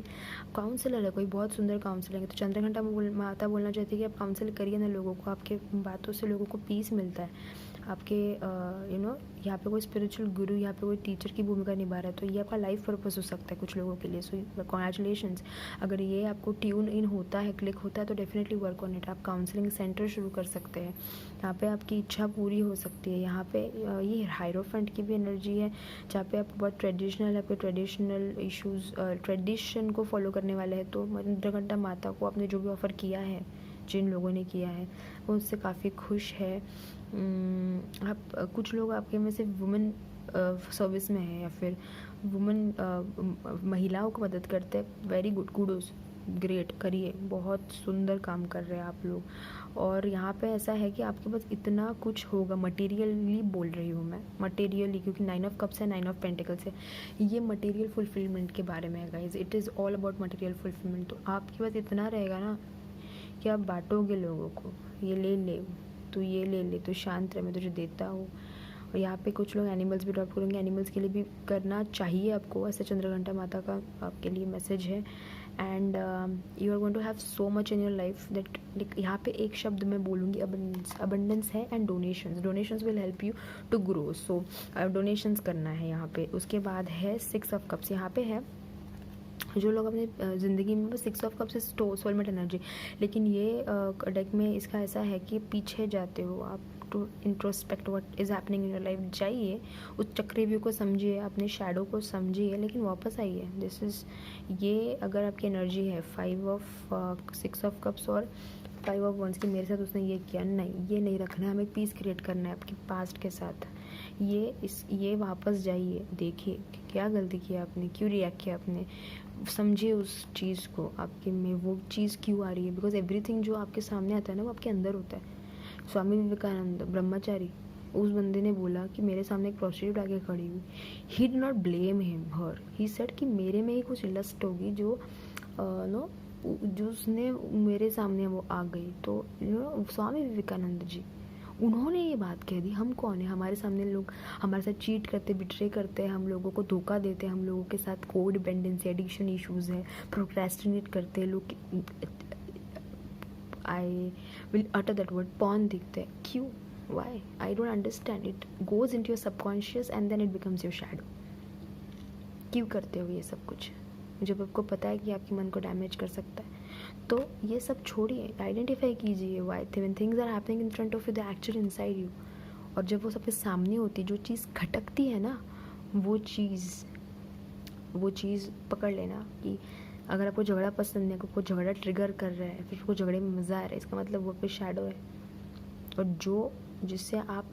काउंसलर है कोई, बहुत सुंदर काउंसलर है। तो चंद्रघंटा माता बोलना चाहती है कि आप काउंसिल करिए ना लोगों को, आपके बातों से लोगों को पीस मिलता है। आपके यहाँ पे कोई स्पिरिचुअल गुरु, यहाँ पे कोई टीचर की भूमिका निभा रहा है, तो ये आपका लाइफ पर्पस हो सकता है कुछ लोगों के लिए। सो कॉन्ग्रेचुलेशंस, अगर ये आपको ट्यून इन होता है, क्लिक होता है, तो डेफिनेटली वर्क ऑन इट। आप काउंसलिंग सेंटर शुरू कर सकते हैं, यहाँ पे आपकी इच्छा पूरी हो सकती है। यहाँ पे ये हायरोफेंट की भी एनर्जी है, जहाँ पे आप बहुत ट्रेडिशनल, आपके ट्रेडिशनल इश्यूज़ ट्रेडिशन को फॉलो करने वाले हैं। तो चंद्रघंटा माता को आपने जो भी ऑफ़र किया है, जिन लोगों ने किया है वो उससे काफ़ी खुश है। आप कुछ लोग आपके में से वुमेन सर्विस में है या फिर वुमेन महिलाओं को मदद करते हैं, वेरी गुड, कूडोज, ग्रेट, करिए, बहुत सुंदर काम कर रहे हैं आप लोग। और यहाँ पे ऐसा है कि आपके पास इतना कुछ होगा, मटेरियली बोल रही हूँ मैं, मटेरियली, क्योंकि 9 ऑफ कप्स है, 9 ऑफ पेंटिकल्स है, ये मटेरियल फुलफिलमेंट के बारे में है guys, it is all about material fulfilment. तो आपके पास इतना रहेगा ना कि आप बांटोगे लोगों को, ये ले तो ये ले तो शांत रहे, मैं तुझे देता हूँ। और यहाँ पे कुछ लोग एनिमल्स भी ड्रॉप करेंगे, एनिमल्स के लिए भी करना चाहिए आपको, ऐसे चंद्रघंटा माता का आपके लिए मैसेज है। And you are going to have so much in your life that, यहाँ पे एक शब्द मैं बोलूँगी, अबंडेंस है, and donations will help you to grow. So donations करना है यहाँ पे। उसके बाद है 6 ऑफ कप्स, यहाँ पे है जो लोग अपने ज़िंदगी में, बस 6 ऑफ कप्स से सोलमेट एनर्जी, लेकिन ये डेक में इसका ऐसा है कि पीछे जाते हो आप, to introspect what is happening in your life, जाइए उस चक्रव्यूह को समझिए, अपने शैडो को समझिए, लेकिन वापस आइए। दिस इज़ ये अगर आपकी एनर्जी है 6 ऑफ कप्स और 5 ऑफ वंस की, मेरे साथ उसने ये किया, नहीं, ये नहीं रखना है, हमें पीस क्रिएट करना है आपके पास्ट के साथ। ये वापस जाइए, देखिए कि क्या गलती किया आपने, क्यों रिएक्ट किया आपने, समझिए उस चीज़ को, आपके में वो चीज़ क्यों आ रही है। बिकॉज एवरीथिंग जो आपके सामने आता है ना, वो आपके अंदर होता है। स्वामी विवेकानंद ब्रह्मचारी, उस बंदे ने बोला कि मेरे सामने एक प्रोस्टिट्यूट आके खड़ी हुई, he did not blame him her, he said कि मेरे में ही कुछ लस्ट होगी जो जो उसने मेरे सामने वो आ गई। तो स्वामी विवेकानंद जी, उन्होंने ये बात कह दी। हम कौन है, हमारे सामने लोग हमारे साथ चीट करते, बिट्रे करते हैं, हम लोगों को धोखा देते हैं, हम लोगों के साथ को डिपेंडेंसी, एडिक्शन इश्यूज़ है, प्रोक्रेस्टिनेट करते हैं लोग, I will utter that word, porn दिखते हैं, क्यों? Why? I don't understand. It goes into your subconscious and then it becomes your shadow. क्यों करते हो ये सब कुछ जब आपको पता है कि आपके मन को डैमेज कर सकता है? तो ये सब छोड़िए, आइडेंटिफाई कीजिए why when things are happening in front of you, the actual inside you. और जब वो सबके सामने होती है, जो चीज़ खटकती है ना, वो चीज़ पकड़ लेना कि अगर आपको झगड़ा पसंद है, आपको झगड़ा ट्रिगर कर रहा है, फिर आपको झगड़े में मज़ा आ रहा है, इसका मतलब वो पे शैडो है. और जो जिससे आप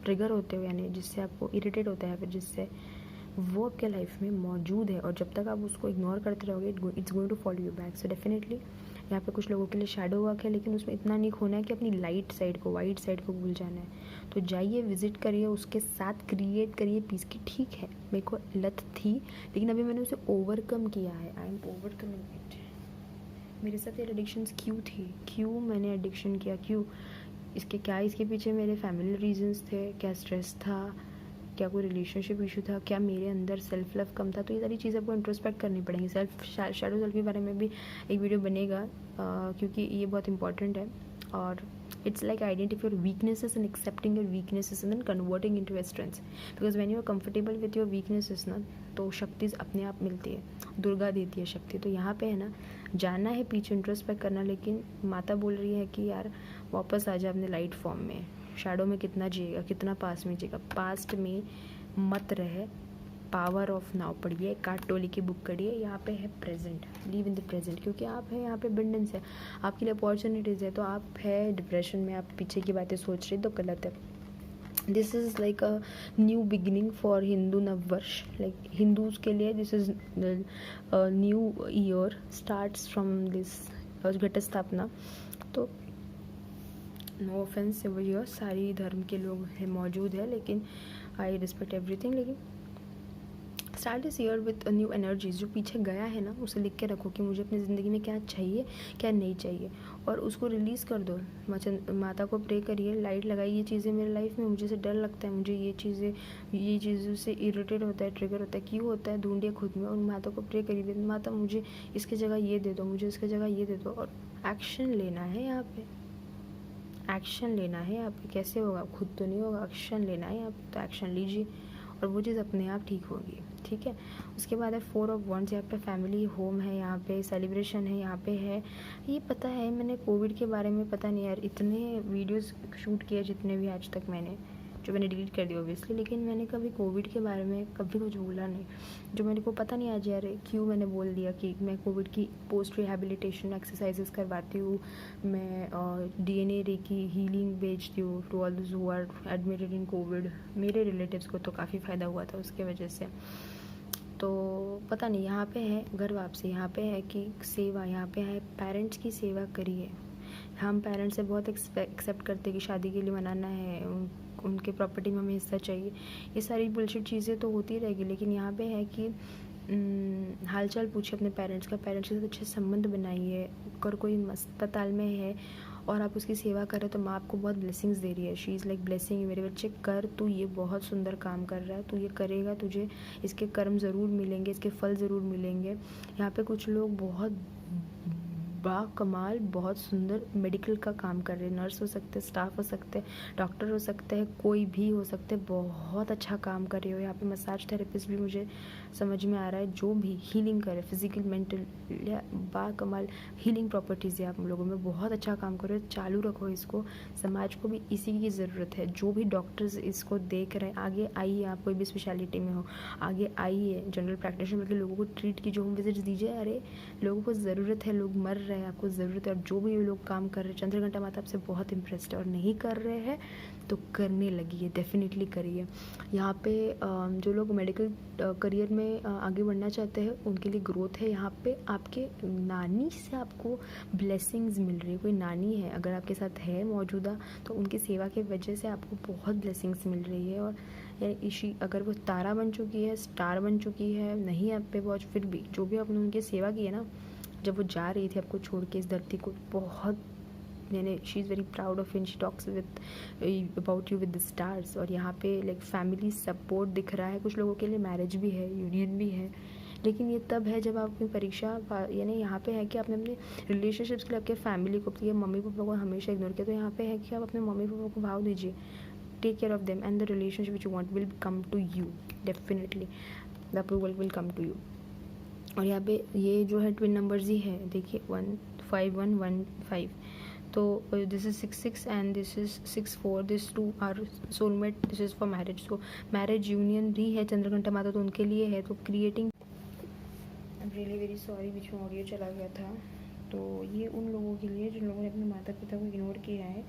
ट्रिगर होते हो, यानी जिससे आपको इरिटेट होता है, फिर जिससे वो आपके लाइफ में मौजूद है, और जब तक आप उसको इग्नोर करते रहोगे it's going to follow you back. So definitely यहाँ पे कुछ लोगों के लिए शैडो वर्क है, लेकिन उसमें इतना नहीं खोना है कि अपनी लाइट साइड को, वाइट साइड को भूल जाना है. तो जाइए, विजिट करिए, उसके साथ क्रिएट करिए पीस की. ठीक है, मेरे को लत थी, लेकिन अभी मैंने उसे ओवरकम किया है. I M overcoming it. मेरे साथ ये एडिक्शंस क्यों थी, क्यों मैंने एडिक्शन किया, क्यों, इसके पीछे मेरे फैमिली रीजंस थे, क्या स्ट्रेस था, क्या कोई रिलेशनशिप इशू था, क्या मेरे अंदर सेल्फ लव कम था. तो ये सारी चीज़ें आपको इंट्रोस्पेक्ट करनी पड़ेंगी. शैडो सेल्फ के बारे में भी एक वीडियो बनेगा, क्योंकि ये बहुत इंपॉर्टेंट है. और it's like identify your weaknesses and accepting your weaknesses and then converting into your strengths. Because when you are comfortable with your weaknesses ना, तो शक्ति अपने आप मिलती है, दुर्गा देती है शक्ति. तो यहाँ पे है ना, जाना है पीछे, इंट्रोस्पेक्ट करना, लेकिन माता बोल रही है कि यार वापस आ जा अपने लाइट फॉर्म में. शैडो में कितना जिएगा, कितना पास में जिएगा, पास्ट में मत रहे. पावर ऑफ नाउ पढ़िए, काट टोली की बुक करिए. यहाँ पे है present, leave in the present, क्योंकि आप है यहाँ पे अबंडेंस है, आपके लिए अपॉर्चुनिटीज़ है. तो आप है डिप्रेशन में, आप पीछे की बातें सोच रहे, तो गलत है. This is like a new beginning for Hindu नववर्ष. लाइक हिंदूज़ के लिए this is new year starts from this घट स्थापना. तो नो ऑफेंस ओवर हियर, सारी धर्म के लोग हैं मौजूद है, लेकिन आई रिस्पेक्ट एवरीथिंग. लेकिन start this year with new energies. जो पीछे गया है ना, उसे लिख के रखो कि मुझे अपनी ज़िंदगी में क्या चाहिए, क्या नहीं चाहिए, और उसको रिलीज़ कर दो. माता को प्रे करिए, लाइट लगाइए. ये चीज़ें मेरे लाइफ में, मुझे से डर लगता है, मुझे ये चीज़ों से इरिटेट होता है, ट्रिगर होता है, क्यों होता है, ढूंढिए खुद में. और माता को प्रे करिए, माता मुझे इसकी जगह ये दे दो, मुझे इसकी जगह ये दे दो. और एक्शन लेना है यहाँ पे, एक्शन लेना है यहाँ पे. कैसे होगा, खुद तो नहीं होगा, एक्शन लेना है यहाँ पे. तो एक्शन लीजिए और वो चीज़ अपने आप ठीक होगी. ठीक है. उसके बाद है 4 ऑफ वंड्स. यहाँ पे फैमिली होम है, यहाँ पे सेलिब्रेशन है, यहाँ पे है. ये पता है, मैंने कोविड के बारे में पता नहीं यार इतने वीडियोस शूट किए जितने भी आज तक मैंने, जो मैंने डिलीट कर दिया ऑब्वियसली, लेकिन मैंने कभी कोविड के बारे में कभी कुछ बोला नहीं. जो मेरे को पता नहीं आज यार क्यों मैंने बोल दिया कि मैं कोविड की पोस्ट रिहेबिलिटेशन एक्सरसाइजेस करवाती हूँ, मैं DNA रे की हीलिंग भेजती हूँ to all those who are admitted in covid. मेरे रिलेटिव्स को तो काफ़ी फ़ायदा हुआ था उसके वजह से. तो पता नहीं. यहाँ पे है घर वापसी, यहाँ पे है कि सेवा, यहाँ पे है पेरेंट्स की सेवा करिए. हम पेरेंट्स से बहुत एक्सेप्ट करते हैं कि शादी के लिए मनाना है, उनके प्रॉपर्टी में हमें हिस्सा चाहिए. ये सारी बुलशिट चीज़ें तो होती रहेगी, लेकिन यहाँ पे है कि हालचाल पूछिए अपने पेरेंट्स का, पेरेंट्स के साथ अच्छे संबंध बनाइए. अगर कोई अस्पताल में है और आप उसकी सेवा कर रहे हो, तो माँ आपको बहुत ब्लेसिंग्स दे रही है. शी इज़ लाइक ब्लेसिंग, मेरे बच्चे कर, तू ये बहुत सुंदर काम कर रहा है, तू ये करेगा, तुझे इसके कर्म ज़रूर मिलेंगे, इसके फल ज़रूर मिलेंगे. यहाँ पे कुछ लोग बहुत कमाल, बहुत सुंदर मेडिकल का काम कर रहे हैं. नर्स हो सकते हैं, स्टाफ हो सकते हैं, डॉक्टर हो सकते हैं, कोई भी हो सकते हैं. बहुत अच्छा काम कर रहे हो. यहाँ पे मसाज थेरेपिस्ट भी मुझे समझ में आ रहा है, जो भी हीलिंग करे, फिजिकल मेंटल, कमाल हीलिंग प्रॉपर्टीज़ है आप लोगों में. बहुत अच्छा काम करो, चालू रखो इसको. समाज को भी इसी की ज़रूरत है. जो भी डॉक्टर्स इसको देख रहे हैं, आगे आइए. आप कोई भी स्पेशलिटी में हो, आगे आइए. जनरल प्रैक्टिशनर मतलब लोगों को ट्रीट कीजिए, होम विजिट्स दीजिए. अरे लोगों को ज़रूरत है, लोग मर रहे हैं, आपको ज़रूरत है. और जो भी लोग काम कर रहे हैं, चंद्रघंटा माता आपसे बहुत इम्प्रेस्ड है. और नहीं कर रहे हैं तो करने लगिए, डेफिनेटली करिए. यहाँ पे जो लोग मेडिकल करियर में आगे बढ़ना चाहते हैं, उनके लिए ग्रोथ है. यहाँ पे आपके नानी से आपको ब्लेसिंग्स मिल रही है. कोई नानी है अगर आपके साथ है मौजूदा, तो उनकी सेवा की वजह से आपको बहुत ब्लेसिंग्स मिल रही है. और इशी अगर वो तारा बन चुकी है, स्टार बन चुकी है, नहीं आप पे वॉच, फिर भी जो भी आपने उनकी सेवा की है ना, जब वो जा रही थी आपको छोड़ के इस धरती को, बहुत मैंने, she is very proud of in, she talks with about you with the stars. और यहाँ पे लाइक फैमिली सपोर्ट दिख रहा है. कुछ लोगों के लिए मैरिज भी है, यूनियन भी है. लेकिन ये तब है जब आप अपनी परीक्षा यानी यहाँ पे है कि आपने अपने रिलेशनशिप्स के लिए आपके फैमिली को, या मम्मी पापा को हमेशा इग्नोर किया, तो यहाँ पे है कि आप अपने मम्मी पापा को भाव दीजिए, take care of them, and the relationship which you want will come to you, definitely the approval will come to you. और यहाँ पे ये जो है ट्विन नंबर्स ही है, देखिए 1 5 1 1 5, तो this is 6 6 and this is 6 4, this 2 are soulmate, this is for marriage, so marriage union भी है चंद्रघंटा माता, तो उनके लिए है। तो creating, I am really very sorry बीच में ऑडियो चला गया था। तो ये उन लोगों के लिए जिन लोगों ने अपने माता पिता को इग्नोर किया है,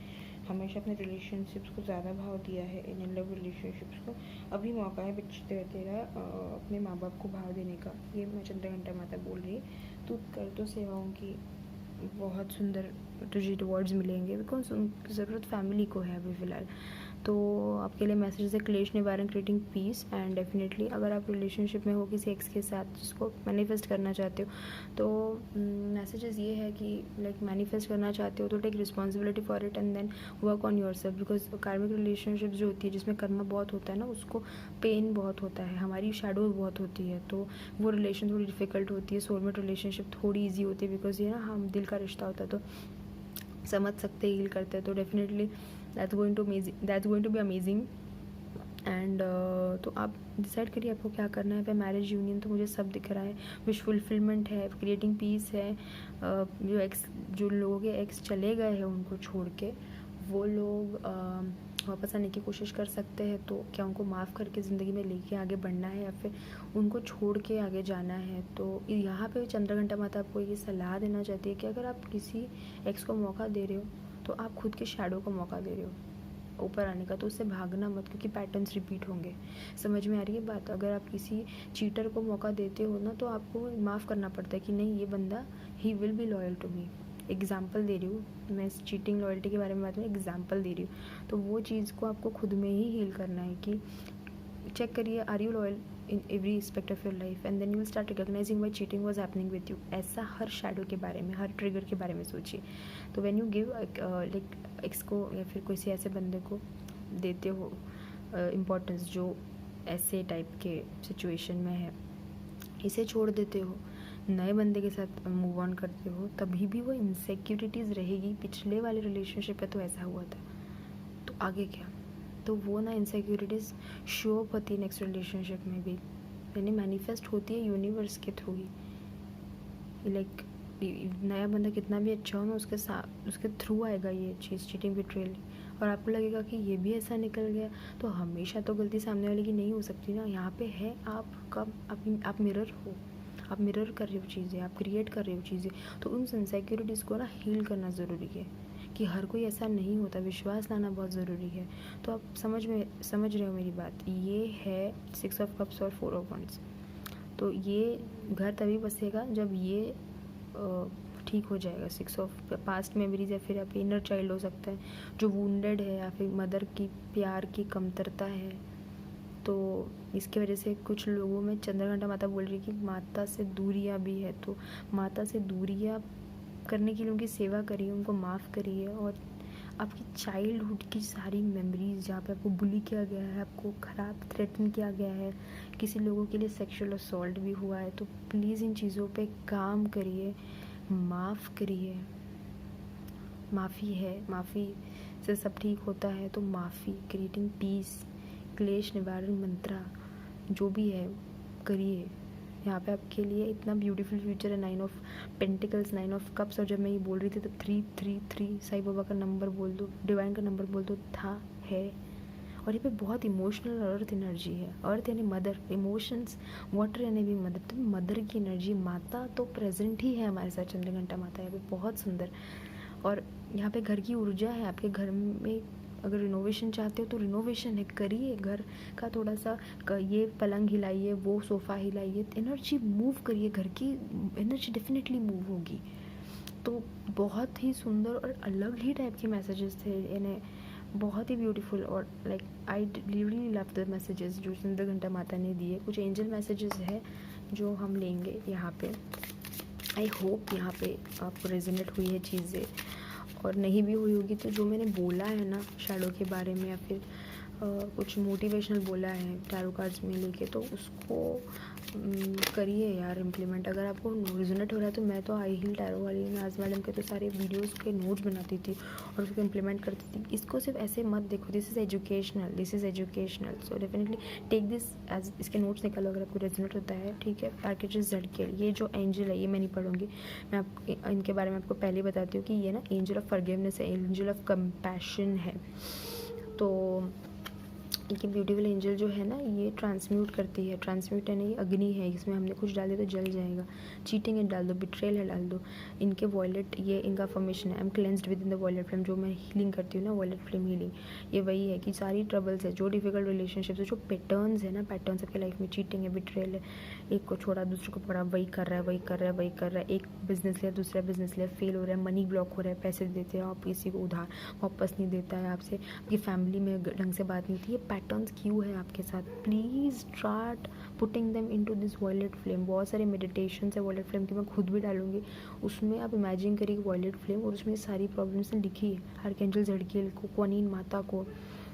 हमेशा अपने रिलेशनशिप्स को ज़्यादा भाव दिया है, इन लव रिलेशनशिप्स को, अभी मौका है बच्चे तेरा अपने माँ बाप को भाव देने का। ये मैं चंद्रघंटा माता बोल रही, तू कर तो सेवाओं की, बहुत सुंदर तुझे रिवॉर्ड्स मिलेंगे, बिकॉज उनकी ज़रूरत फैमिली को है अभी फ़िलहाल। तो आपके लिए मैसेज है क्लेश निवारण, क्रिएटिंग पीस, एंड डेफिनेटली अगर आप रिलेशनशिप में हो किसी एक्स के साथ जिसको मैनिफेस्ट करना चाहते हो, तो मैसेजेस ये है कि लाइक मैनिफेस्ट करना चाहते हो तो take responsibility for it and then work on yourself, because karmic relationship जो होती है जिसमें कर्म बहुत होता है ना, उसको पेन बहुत होता है, हमारी शेडो बहुत होती है, तो वो रिलेशन थोड़ी डिफिकल्ट होती है। सोलमेट रिलेशनशिप थोड़ी ईजी होती है, बिकॉज ये ना हम दिल का रिश्ता होता है, तो समझ सकते हील करते हैं, तो definitely that's going to be amazing. And तो आप डिसाइड करिए आपको क्या करना है। पे मैरिज यूनियन तो मुझे सब दिख रहा है, विश फुलफिलमेंट है, क्रिएटिंग पीस है, जो लोगों के एक्स चले गए हैं उनको छोड़ के, वो लोग वापस आने की कोशिश कर सकते हैं, तो क्या उनको माफ़ करके ज़िंदगी में लेके आगे बढ़ना है या फिर उनको छोड़ के आगे जाना है। तो यहाँ पे चंद्रघंटा माता आपको ये सलाह देना चाहती है कि अगर आप किसी एक्स को मौका दे रहे हो तो आप खुद के शैडो को मौका दे रहे हो ऊपर आने का, तो उससे भागना मत, क्योंकि पैटर्न्स रिपीट होंगे। समझ में आ रही है बात? अगर आप किसी चीटर को मौका देते हो ना, तो आपको माफ़ करना पड़ता है कि नहीं, ये बंदा ही will be loyal to me. Example दे रही हूँ मैं, इस चीटिंग लॉयल्टी के बारे में बात में एग्जाम्पल दे रही हूँ, तो वो चीज़ को आपको खुद में ही हील करना है कि चेक करिए, are you loyal in every aspect of your life, and then you will start recognising why cheating was happening with you. ऐसा हर शैडो के बारे में, हर ट्रिगर के बारे में सोचिए। तो when you give like x को या फिर किसी ऐसे बंदे को देते हो इम्पोर्टेंस जो ऐसे टाइप के सिचुएशन में है, इसे छोड़ देते हो, नए बंदे के साथ मूव ऑन करते हो, तभी भी वो इनसिक्योरिटीज़ रहेगी। पिछले वाले रिलेशनशिप पे तो ऐसा हुआ था, तो आगे क्या? तो वो ना इनसिक्योरिटीज़ शो अप होती है नेक्स्ट रिलेशनशिप में भी, यानी मैनिफेस्ट होती है यूनिवर्स के थ्रू ही। लाइक नया बंदा कितना भी अच्छा हो ना, उसके थ्रू आएगा ये चीज़, चीटिंग बिट्रेयल, और आपको लगेगा कि ये भी ऐसा निकल गया, तो हमेशा तो गलती सामने वाले की नहीं हो सकती ना। यहाँ पे है आप मिरर हो, आप मिरर कर रहे हो चीज़ें, आप क्रिएट कर रहे हो चीज़ें, तो उन इनसिक्योरिटीज़ को ना हील करना ज़रूरी है कि हर कोई ऐसा नहीं होता, विश्वास लाना बहुत ज़रूरी है। तो आप समझ रहे हो मेरी बात? ये है 6 ऑफ कप्स और 4 ऑफ वंड्स। तो ये घर तभी बसेगा जब ये ठीक हो जाएगा। 6 ऑफ पास्ट मेमोरीज या फिर आप इनर चाइल्ड हो सकता है जो वुंडेड है, या फिर मदर की प्यार की कमतरता है, तो इसकी वजह से कुछ लोगों में चंद्रघंटा माता बोल रही है कि माता से दूरियां भी है, तो माता से दूरियां करने के लिए उनकी सेवा करिए, उनको माफ़ करिए, और आपकी चाइल्डहुड की सारी मेमोरीज जहाँ पे आपको बुली किया गया है, आपको ख़राब थ्रेटन किया गया है, किसी लोगों के लिए सेक्सुअल असॉल्ट भी हुआ है, तो प्लीज़ इन चीज़ों पे काम करिए, माफ़ करिए। माफ़ी है, माफ़ी से सब ठीक होता है, तो माफ़ी, क्रिएटिंग पीस, क्लेश निवारण मंत्रा जो भी है करिए। यहाँ पे आपके लिए इतना ब्यूटीफुल फ्यूचर है। 9 ऑफ पेंटिकल्स, 9 ऑफ कप्स, और जब मैं ये बोल रही थी तो 333 साईं बाबा का नंबर बोल दो, डिवाइन का नंबर बोल दो, था, है। और ये पे बहुत इमोशनल अर्थ एनर्जी है। अर्थ यानी मदर, इमोशंस, वाटर यानी भी मदर, तो मदर की एनर्जी, माता तो प्रेजेंट ही है हमारे साथ। चंद्रघंटा माता है, बहुत सुंदर। और यहाँ पे घर की ऊर्जा है। आपके घर में अगर रिनोवेशन चाहते हो तो रिनोवेशन है, करिए। घर का थोड़ा सा ये पलंग हिलाइए, वो सोफ़ा हिलाइए, एनर्जी मूव करिए, घर की एनर्जी डेफिनेटली मूव होगी। तो बहुत ही सुंदर और अलग ही टाइप के मैसेजेस थे, यानी बहुत ही ब्यूटीफुल। और like I really love the messages जो चंद्रघंटा माता ने दिए। कुछ एंजल मैसेजेस है जो हम लेंगे यहाँ पे। आई होप यहाँ पे आपको रेजोनेट हुई है चीज़ें, और नहीं भी हुई होगी तो जो मैंने बोला है ना शैडो के बारे में, या फिर कुछ मोटिवेशनल बोला है टैरो कार्ड्स में लेके, तो उसको करिए यार इम्प्लीमेंट। अगर आपको रिजोनेट हो रहा है तो मैं तो आई हिल टैरो वाली नाज मैडम के तो सारे वीडियोस के नोट्स बनाती थी और उसको इम्प्लीमेंट करती थी। इसको सिर्फ ऐसे मत देखो, this is educational, so definitely take this as, इसके नोट्स निकालो अगर आपको रेजोनेट होता है, ठीक है। आर्किटेक्ट झड़केल, ये जो एंजल है ये मैं नहीं पढ़ूंगी, मैं आप इनके बारे में आपको पहले ही बताती हूँ कि ये ना एंजल ऑफ फॉरगिवनेस है, एंजल ऑफ कंपैशन है। तो ये ब्यूटीफुल एंजल जो है ना ये ट्रांसम्यूट करती है, ट्रांसम्यूट है ना, ये अग्नि है, इसमें हमने कुछ डाल दिया तो जल जाएगा। चीटिंग है डाल दो, बिट्रेल है डाल दो, इनके वॉयलेट, ये इनका फॉर्मेशन है। I am cleansed within the violet flame, जो मैं हीलिंग करती हूँ ना वॉयलेट फ्लेम हीलिंग, ये वही है कि सारी ट्रबल्स है, जो डिफिकल्ट रिलेशनशिप्स है, जो पैटर्न्स है ना, पैटर्न्स आपके लाइफ में, चीटिंग है, बिट्रेल है, एक को छोड़ा दूसरे को पकड़ा, वही कर रहा है, एक बिजनेस लिया दूसरा बिजनेस लिया, फेल हो रहा है, मनी ब्लॉक हो रहा है, पैसे देते हो आप किसी को उधार वापस नहीं देता है आपसे, आपकी फैमिली में ढंग से बात नहीं होती, ये पैटर्न्स क्यों है आपके साथ? Please start putting them into this violet flame. बहुत सारे मेडिटेशन है वॉयलेट फ्लेम की, मैं खुद भी डालूंगी, उसमें आप इमेजिन करिए वॉयलेट फ्लेम और उसमें सारी प्रॉब्लम्स लिखी है। आर्कएंजल झड़केल को, क्वानीन माता को,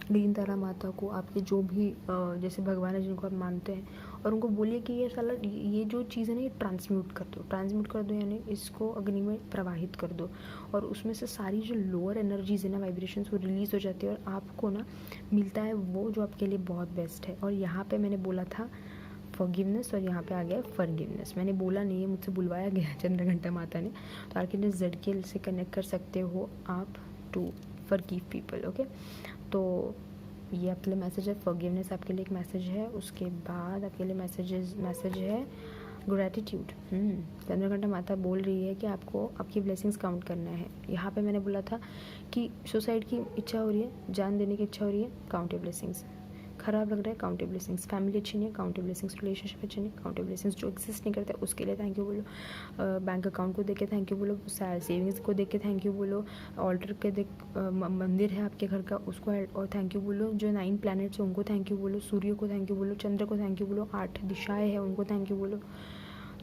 ग्रीन तारा माता को, आपके जो भी जैसे भगवान है जिनको आप मानते हैं, और उनको बोलिए कि ये साला ये जो चीज़ है ना ये ट्रांसम्यूट कर दो, यानी इसको अग्नि में प्रवाहित कर दो, और उसमें से सारी जो लोअर एनर्जीज है ना, वाइब्रेशंस, वो रिलीज़ हो जाती है और आपको ना मिलता है वो जो आपके लिए बहुत बेस्ट है। और यहाँ पे मैंने बोला था फॉरगिवनेस और यहाँ पे आ गया फॉरगिवनेस, मैंने बोला नहीं है, मुझसे बुलवाया गया चंद्रघंटा माता ने। तो आर्कएंजल झड़केल से कनेक्ट कर सकते हो आप टू फॉरगिव पीपल, ओके। तो ये आपके लिए मैसेज है, फॉरगिवनेस आपके लिए एक मैसेज है। उसके बाद आपके लिए मैसेज है ग्रैटिट्यूड। चंद्रघंटा माता बोल रही है कि आपको आपकी ब्लेसिंग्स काउंट करना है। यहाँ पे मैंने बोला था कि सुसाइड की इच्छा हो रही है, जान देने की इच्छा हो रही है, काउंट योर ब्लेसिंग्स। खराब लग रहा है, काउंट योर ब्लेसिंग्स। फैमिली अच्छी नहीं है, काउंट योर ब्लेसिंग्स। रिलेशनशिप अच्छी नहीं, काउंट योर ब्लेसिंग्स। जो एग्जिस्ट नहीं करता है उसके लिए थैंक यू बोलो। बैंक अकाउंट को देख के थैंक यू बोलो, सेविंग्स को देख के थैंक यू बोलो, ऑल्टर के देख मंदिर है आपके घर का उसको और थैंक यू बोलो, जो 9 प्लैनेट्स हैं उनको थैंक यू बोलो, सूर्य को थैंक यू बोलो, चंद्र को थैंक यू बोलो, 8 दिशाएं हैं उनको थैंक यू बोलो।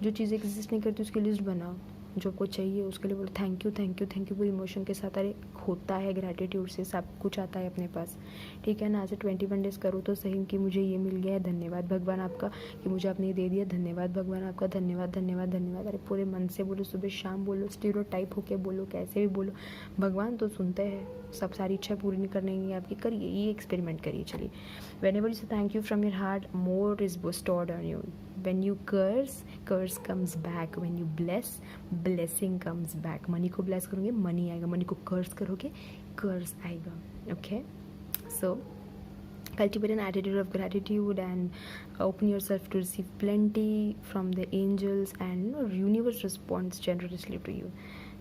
जो चीज़ें एग्जिस्ट नहीं करती उसकी लिस्ट बनाओ, जो आपको चाहिए उसके लिए बोलो थैंक यू पूरी इमोशन के साथ। अरे होता है ग्रैटिट्यूड से सब कुछ आता है अपने पास, ठीक है ना। ऐसे 21 डेज़ करो तो सही कि मुझे ये मिल गया है, धन्यवाद भगवान आपका कि मुझे आपने ये दे दिया, धन्यवाद भगवान आपका, धन्यवाद। अरे पूरे मन से बोलो, सुबह शाम बोलो, स्टीरियोटाइप होके बोलो, कैसे भी बोलो, भगवान तो सुनते हैं। सब सारी इच्छा पूरी नहीं करनी है आपकी, करिए ये एक्सपेरिमेंट करिए। चलिए, whenever you say thank you from your heart, more is bestowed on you. When you curse comes back. When you bless, blessing comes back. Money को ब्लेस करोगे मनी आएगा, मनी को कर्स करोगे कर्स आएगा, okay? So cultivate an attitude of gratitude and open yourself to receive plenty from the angels, and universe responds generously to you.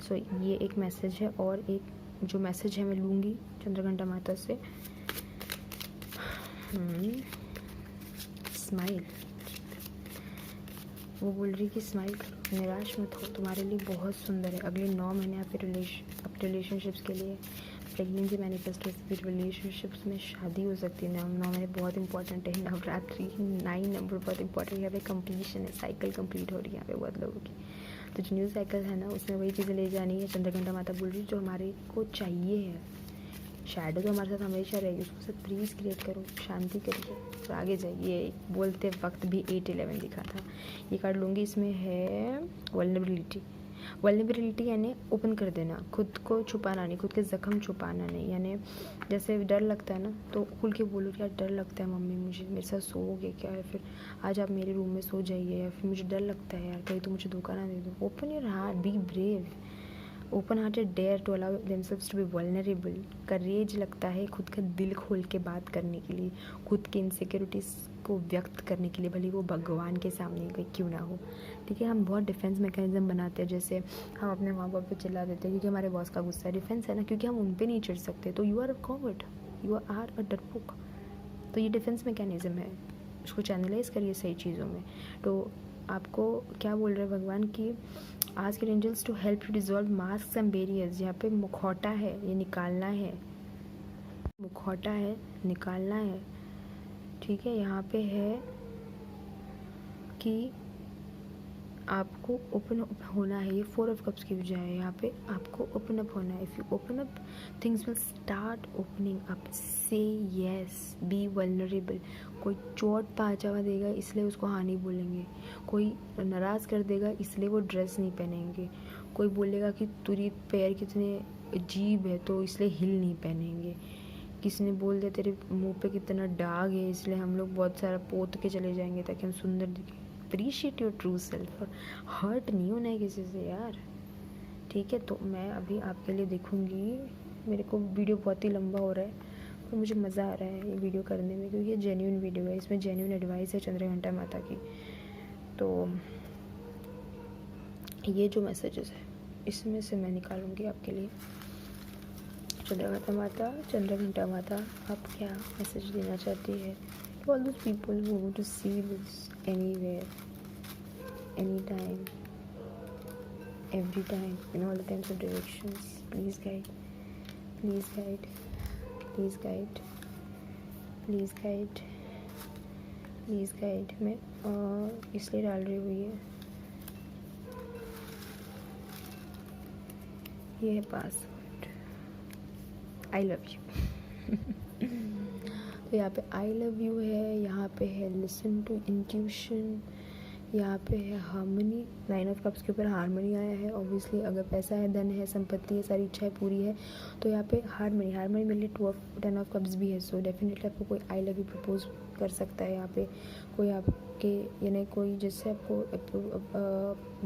So ये एक message है। और एक जो मैसेज है मैं लूँगी चंद्रघंटा माता से, स्माइल। वो बोल रही कि स्माइल करो, निराश मत हो, तुम्हारे लिए बहुत सुंदर है। अगले 9 महीने आपके रिलेशनशिप्स के लिए प्रेगनेंसी मैनिफेस्ट हो सकती है, रिलेशनशिप्स में शादी हो सकती है। 9 महीने बहुत इंपॉर्टेंट है। नवरात्रि 9 नंबर बहुत इंपॉर्टेंट है। यहाँ पे कंप्लीशन है, साइकिल कंप्लीट हो रही है यहाँ पे बहुत लोगों की। तो जो न्यू साइकिल है ना उसमें वही चीज़ें ले जानी है। चंद्रघंटा माता बोल रही है जो हमारे को चाहिए है। शैडो तो हमारे साथ हमेशा रहेगी, उसको सब प्लीज़ क्रिएट करो, शांति करिए और आगे जाइए। बोलते वक्त भी 8-11 दिखा था। ये कार्ड लूँगी, इसमें है वल्नरेबिलिटी यानी ओपन कर देना, खुद को छुपाना नहीं, खुद के ज़ख्म छुपाना नहीं। यानी जैसे डर लगता है ना तो खुल के बोलो यार डर लगता है मम्मी, मुझे मेरे साथ सोओगे क्या, है फिर आज आप मेरे रूम में सो जाइए, या फिर मुझे डर लगता है यार कहीं तो मुझे धोखा ना दे दो। Open your heart, be brave, open hearted, dare to allow themselves to be vulnerable. Courage लगता है खुद का दिल खोल के बात करने के लिए, खुद की इनसिक्योरिटीज़ को व्यक्त करने के लिए, भले वो भगवान के सामने कोई क्यों ना हो, ठीक है। हम बहुत डिफेंस मैकेनिज्म बनाते हैं, जैसे हम अपने माँ बाप पे चिल्ला देते हैं क्योंकि हमारे बॉस का गुस्सा है, डिफेंस है ना, क्योंकि हम उन पे नहीं चिढ़ सकते। तो you are a coward, you are a डरपोक। तो ये डिफेंस मैकेनिज्म है, उसको चैनलाइज करिए सही चीज़ों में। तो आपको क्या बोल रहे हैं भगवान की, ask your angels to help you dissolve mask and barriers. यहाँ पे मुखौटा है, ये निकालना है, मुखौटा है निकालना है, ठीक है। यहाँ पे है कि आपको ओपन अप होना है। ये 4 ऑफ कप्स की वजह है, यहाँ पे आपको ओपन अप होना है। If you open up things will start opening up. से येस, बी वल्नरेबल। कोई चोट पाँचावा देगा इसलिए उसको हाँ नहीं बोलेंगे, कोई नाराज़ कर देगा इसलिए वो ड्रेस नहीं पहनेंगे, कोई बोलेगा कि तेरी पैर कितने अजीब है तो इसलिए हिल नहीं पहनेंगे, किसी ने बोल दिया तेरे मुंह पे कितना दाग है इसलिए हम लोग बहुत सारा पोत के चले जाएंगे ताकि हम सुंदर दिखें। अप्रिशिएट योर ट्रू सेल्फ और हर्ट नहीं होना है किसी से यार, ठीक है। तो मैं अभी आपके लिए देखूँगी, मेरे को वीडियो बहुत ही लंबा हो रहा है और मुझे मज़ा आ रहा है ये वीडियो करने में क्योंकि ये जेन्युइन वीडियो है, इसमें जेन्युइन एडवाइस है चंद्रघंटा माता की। तो ये जो मैसेजेस है इसमें से मैं निकालूंगी आपके लिए। चंद्रघंटा माता आप क्या मैसेज देना चाहती है to all those people who want to see this anywhere, any time, every time, in all the times of directions. Please guide, please guide, please guide, please guide, please guide। मैं इसलिए डाल रही हूँ ये है पासवर्ड, आई लव यू। तो यहाँ पे आई लव यू है, यहाँ पे है लिसन टू इंट्यूशन, यहाँ पे है हार्मनी। 9 ऑफ कप्स के ऊपर हार्मनी आया है। ऑब्वियसली अगर पैसा है, धन है, संपत्ति है, सारी इच्छाएं पूरी है तो यहाँ पे हार्मनी मेरे लिए 10 ऑफ कप्स भी है। सो डेफिनेटली आपको कोई आई लव यू प्रपोज कर सकता है। यहाँ पे कोई आपके यानी कोई जिससे आपको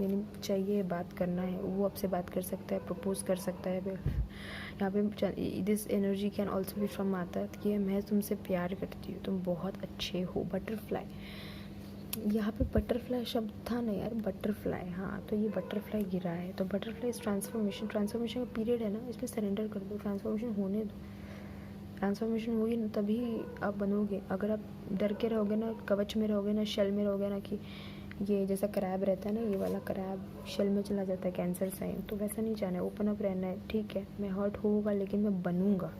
यानी चाहिए बात करना है वो आपसे बात कर सकता है, प्रपोज कर सकता है। यहाँ पे this energy can also be from माता कि मैं तुमसे प्यार करती हूँ, तुम बहुत अच्छे हो। बटरफ्लाई, यहाँ पे बटरफ्लाई शब्द था ना यार, बटरफ्लाई, हाँ तो ये बटरफ्लाई गिरा है। तो बटरफ्लाई ट्रांसफॉर्मेशन का पीरियड है ना, इसमें सरेंडर कर दो, ट्रांसफॉर्मेशन होने दो। ट्रांसफॉर्मेशन होगी ना तभी आप बनोगे। अगर आप डर के रहोगे ना, कवच में रहोगे ना, शेल में रहोगे ना, कि ये जैसा क्रैब रहता है ना, ये वाला क्रैब शेल में चला जाता है, कैंसर साइन, तो वैसा नहीं जाना है, ओपन अप रहना है। ठीक है मैं हर्ट होगा लेकिन मैं बनूंगा,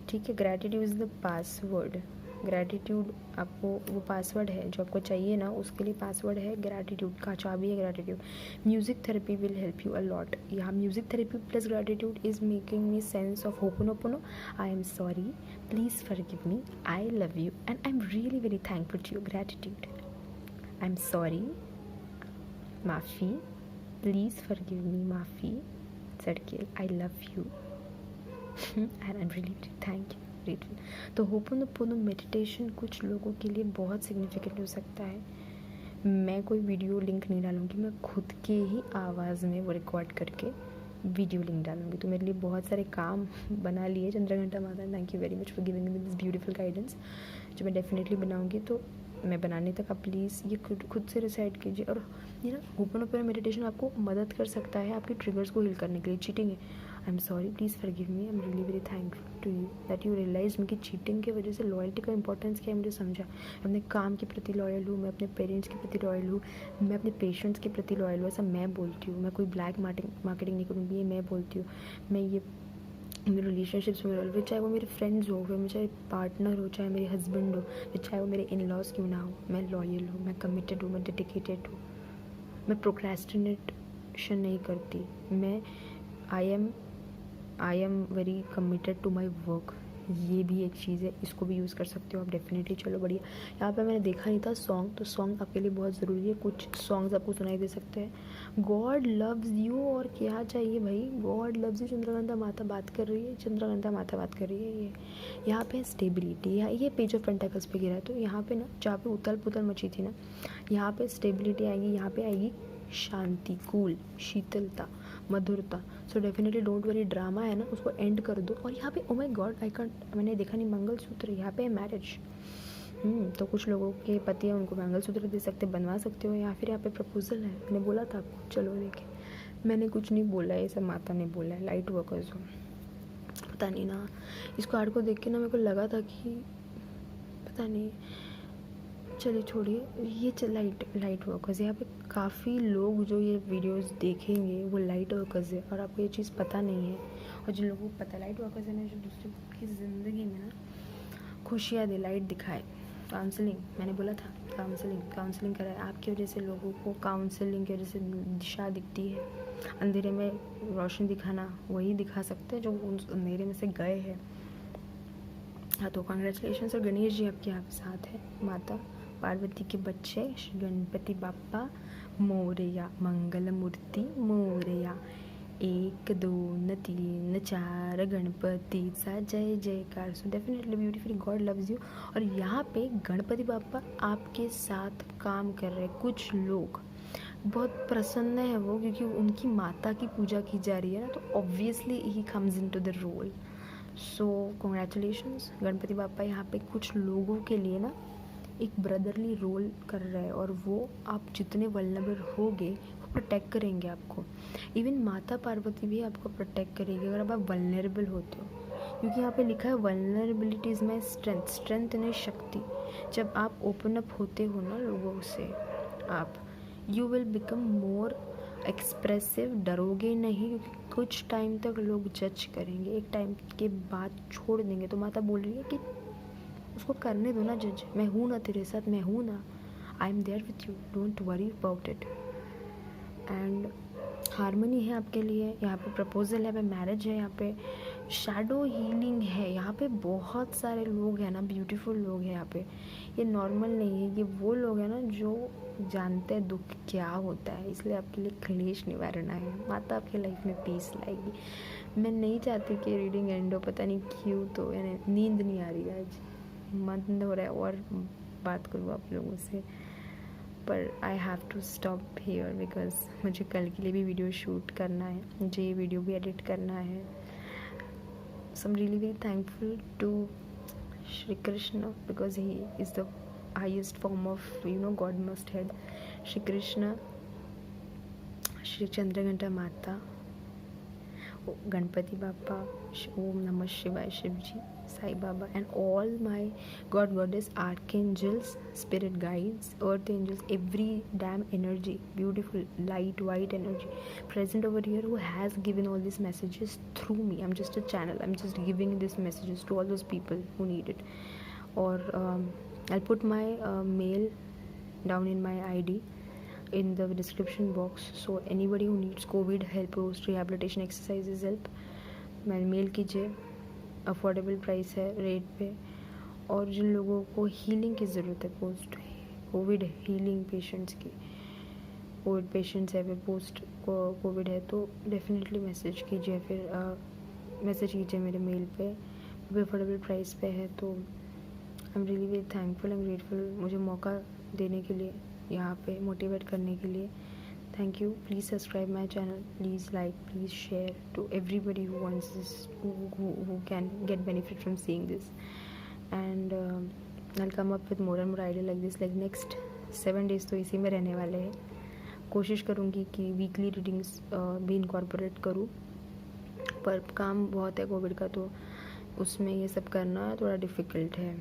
ठीक है। Gratitude is the password. Gratitude आपको वो पासवर्ड है जो आपको चाहिए ना, उसके लिए पासवर्ड है ग्रैटिट्यूड का, चाबी है gratitude. Music therapy will help you a lot. यहाँ music therapy plus gratitude is making me sense of ho'oponopono. I am sorry, please forgive me, I love you and I am really very thankful to your gratitude. I am sorry, माफ़ी, please forgive me, माफ़ी, circle, I love you and I am really thank you, grateful. तो ho'oponopono meditation कुछ लोगों के लिए बहुत significant हो सकता है। मैं कोई वीडियो लिंक नहीं डालूंगी, मैं खुद के ही आवाज़ में वो रिकॉर्ड करके वीडियो लिंक डालूंगी। तो मेरे लिए बहुत सारे काम बना लिए चंद्रघंटा माता। Thank you very much for giving me this beautiful guidance जो मैं डेफिनेटली बनाऊंगी। तो मैं बनाने तक आप प्लीज़ ये खुद से रिसाइड कीजिए। और ये ना होपोनोपोनो मेडिटेशन आपको मदद कर सकता है आपके ट्रिगर्स को हील करने के लिए। चीटिंग है, I am sorry, please forgive me, I am really very thankful to you that you realise कि चीटिंग की वजह से लॉयल्टी का इंपॉर्टेंस क्या है मुझे समझा। मैं अपने काम के प्रति लॉयल हूँ, मैं अपने पेरेंट्स के प्रति लॉयल हूँ, मैं अपने पेशेंट्स के प्रति लॉयल हूँ। ऐसा मैं बोलती हूँ, मैं कोई ब्लैक मार्केटिंग नहीं करूँगी, ये मैं बोलती हूँ। मैं ये मेरे रिलेशनशिप्स में फिर चाहे वो मेरे फ्रेंड्स हो, फिर चाहे पार्टनर हो, चाहे मेरे हस्बैंड हो, फिर चाहे वो मेरे इन लॉज क्यों ना हो, मैं लॉयल हूँ, मैं कमिटेड हूँ, मैं डेडिकेटेड हूँ, मैं प्रोक्रेस्टिनेशन नहीं करती, मैं I am very committed to my work. ये भी एक चीज़ है, इसको भी यूज़ कर सकते हो आप डेफिनेटली। चलो बढ़िया। यहाँ पे मैंने देखा नहीं था सॉन्ग, तो सॉन्ग आपके लिए बहुत ज़रूरी है। कुछ सॉन्ग्स आपको सुनाई दे सकते हैं। गॉड लव्स यू, और क्या चाहिए भाई, गॉड लव्स यू। चंद्रघंटा माता बात कर रही है, चंद्रघंटा माता बात कर रही है। ये यहाँ पे स्टेबिलिटी, यहाँ ये पेज ऑफ पेंटाकल्स पे गिरा है। तो यहाँ पे ना जहाँ पे उथल पुथल मची थी ना, यहाँ पे स्टेबिलिटी आएगी, यहाँ पे आएगी शांति, कूल, शीतलता, मधुरता। So definitely don't worry, drama है ना उसको एंड कर दो। और यहाँ पे oh my God, I can't, मैंने देखा नहीं, मंगलसूत्र यहाँ पे है मैरिज। तो कुछ लोगों के पति हैं उनको मंगलसूत्र दे सकते, बनवा सकते हो, या फिर यहाँ पे प्रपोजल है। मैंने बोला था आपको, चलो देखिए, मैंने कुछ नहीं बोला है, ये सब माता ने बोला है। लाइट वर्कर्स हो, पता नहीं ना, इस कार्ड को देख के ना मेरे को लगा था कि पता नहीं, चलिए छोड़िए। ये लाइट वर्कर्स, यहाँ पे काफ़ी लोग जो ये वीडियोस देखेंगे वो लाइट वर्कर्स है, और आपको ये चीज़ पता नहीं है। और जिन लोगों को पता लाइट वर्कर्स है ना, जो दूसरे की ज़िंदगी में ना खुशियाँ दे, लाइट दिखाए, काउंसलिंग, मैंने बोला था काउंसलिंग कराए। आपकी वजह से लोगों को काउंसलिंग की वजह से दिशा दिखती है। अंधेरे में रोशनी दिखाना वही दिखा सकते हैं जो उस अंधेरे में से गए हैं। हाँ, तो कॉन्ग्रेचुलेशन। और गणेश जी आपके यहाँ साथ है, माता पार्वती के बच्चे श्री गणपति बाप्पा मोरया, मंगल मूर्ति मोरया। 1 2 3 4 गणपतीचा जय जयकार। So definitely beautifully God loves you. और यहाँ पे गणपति बाप्पा आपके साथ काम कर रहे हैं। कुछ लोग बहुत प्रसन्न है वो, क्योंकि उनकी माता की पूजा की जा रही है ना, तो obviously he comes into the role. So congratulations Ganpati Bappa. यहाँ पे कुछ लोगों के लिए ना एक ब्रदरली रोल कर रहा है, और वो आप जितने वल्नरेबल होगे वो प्रोटेक्ट करेंगे आपको। इवन माता पार्वती भी आपको प्रोटेक्ट करेगी अगर आप वल्नरेबल होते हो, क्योंकि यहाँ पे लिखा है vulnerability is my strength. Strength यानी शक्ति। जब आप ओपन अप होते हो ना लोगों से, आप you will become more expressive. डरोगे नहीं, क्योंकि कुछ टाइम तक लोग जज करेंगे, एक टाइम के बाद छोड़ देंगे। तो माता बोल रही है कि उसको करने दो ना जज, मैं हूँ ना तेरे साथ, मैं हूँ ना, I am there with you, don't worry about it. And harmony है आपके लिए, यहाँ पे प्रपोजल है, यहाँ पे मैरिज है, यहाँ पे शैडो हीलिंग है। यहाँ पे बहुत सारे लोग हैं ना, ब्यूटीफुल लोग हैं यहाँ पे। ये नॉर्मल नहीं है, ये वो लोग हैं ना जो जानते हैं दुख क्या होता है, इसलिए आपके लिए क्लेश निवारण है। माता आपकी लाइफ में पीस लाएगी। मैं नहीं चाहती कि रीडिंग एंड हो, पता नहीं क्यों, तो यानी नींद नहीं आ रही है आज, मन हो रहा है और बात करूँ आप लोगों से, पर I have to stop here because मुझे कल के लिए भी वीडियो शूट करना है, मुझे ये वीडियो भी एडिट करना है। So I am really very thankful to Shri Krishna because he is the highest form of God must head. Shri Krishna, Shri Chandraghanta Mata, Ganpati Bappa, Om Namah Shivaya, Shiva ji, Sai Baba, and all my God, Goddess, archangels, spirit guides, earth angels, every damn energy, beautiful light white energy present over here, who has given all these messages through me. I'm just a channel, I'm just giving these messages to all those people who need it. Or I'll put my mail down in my ID in the description box, so anybody who needs COVID help, post rehabilitation exercises help, मैं mail कीजिए। Affordable price है, rate पे। और जिन लोगों को healing की ज़रूरत है, पोस्ट कोविड हीलिंग पेशेंट्स की, कोविड पेशेंट्स है वे पोस्ट कोविड है, तो डेफिनेटली मैसेज कीजिए, फिर मैसेज कीजिए मेरे मेल पे, वो अफोर्डेबल प्राइस पे है। तो I am really very thankful and grateful मुझे मौका देने के लिए, यहाँ पे मोटिवेट करने के लिए। Thank you. Please subscribe my channel. Please like, please share to everybody who wants this, who can get benefit from seeing this. And I'll come up with more and more idea like this. Like next 7 days तो इसी में रहने वाले हैं। कोशिश करूँगी कि weekly readings भी इनकॉर्पोरेट करूँ, पर काम बहुत है कोविड का, तो उसमें ये सब करना थोड़ा डिफ़िकल्ट है,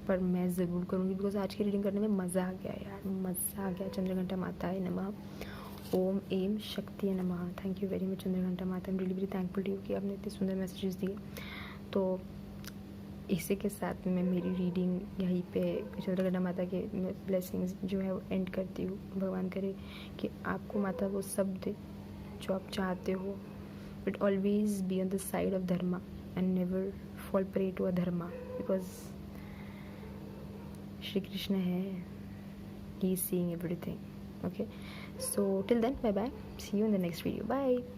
पर मैं ज़रूर करूँगी बिकॉज आज की रीडिंग करने में मज़ा आ गया यार, मज़ा आ गया। चंद्रघंटा माताय नमः, ओम एम Shakti Namah. Thank you very much Chandraghanta Mata, I am really very thankful to you कि आपने इतने सुंदर मैसेजेस दिए। तो इसी के साथ मैं मेरी रीडिंग यहीं पे चंद्रघंटा माता के ब्लेसिंग्स जो है वो एंड करती हूँ। भगवान करे कि आपको माता वो सब दे जो आप चाहते हो, but always be on the side of dharma and never fall prey to adharma, because Shri Krishna है, he is seeing everything. Okay, so till then, bye bye, see you in the next video, bye.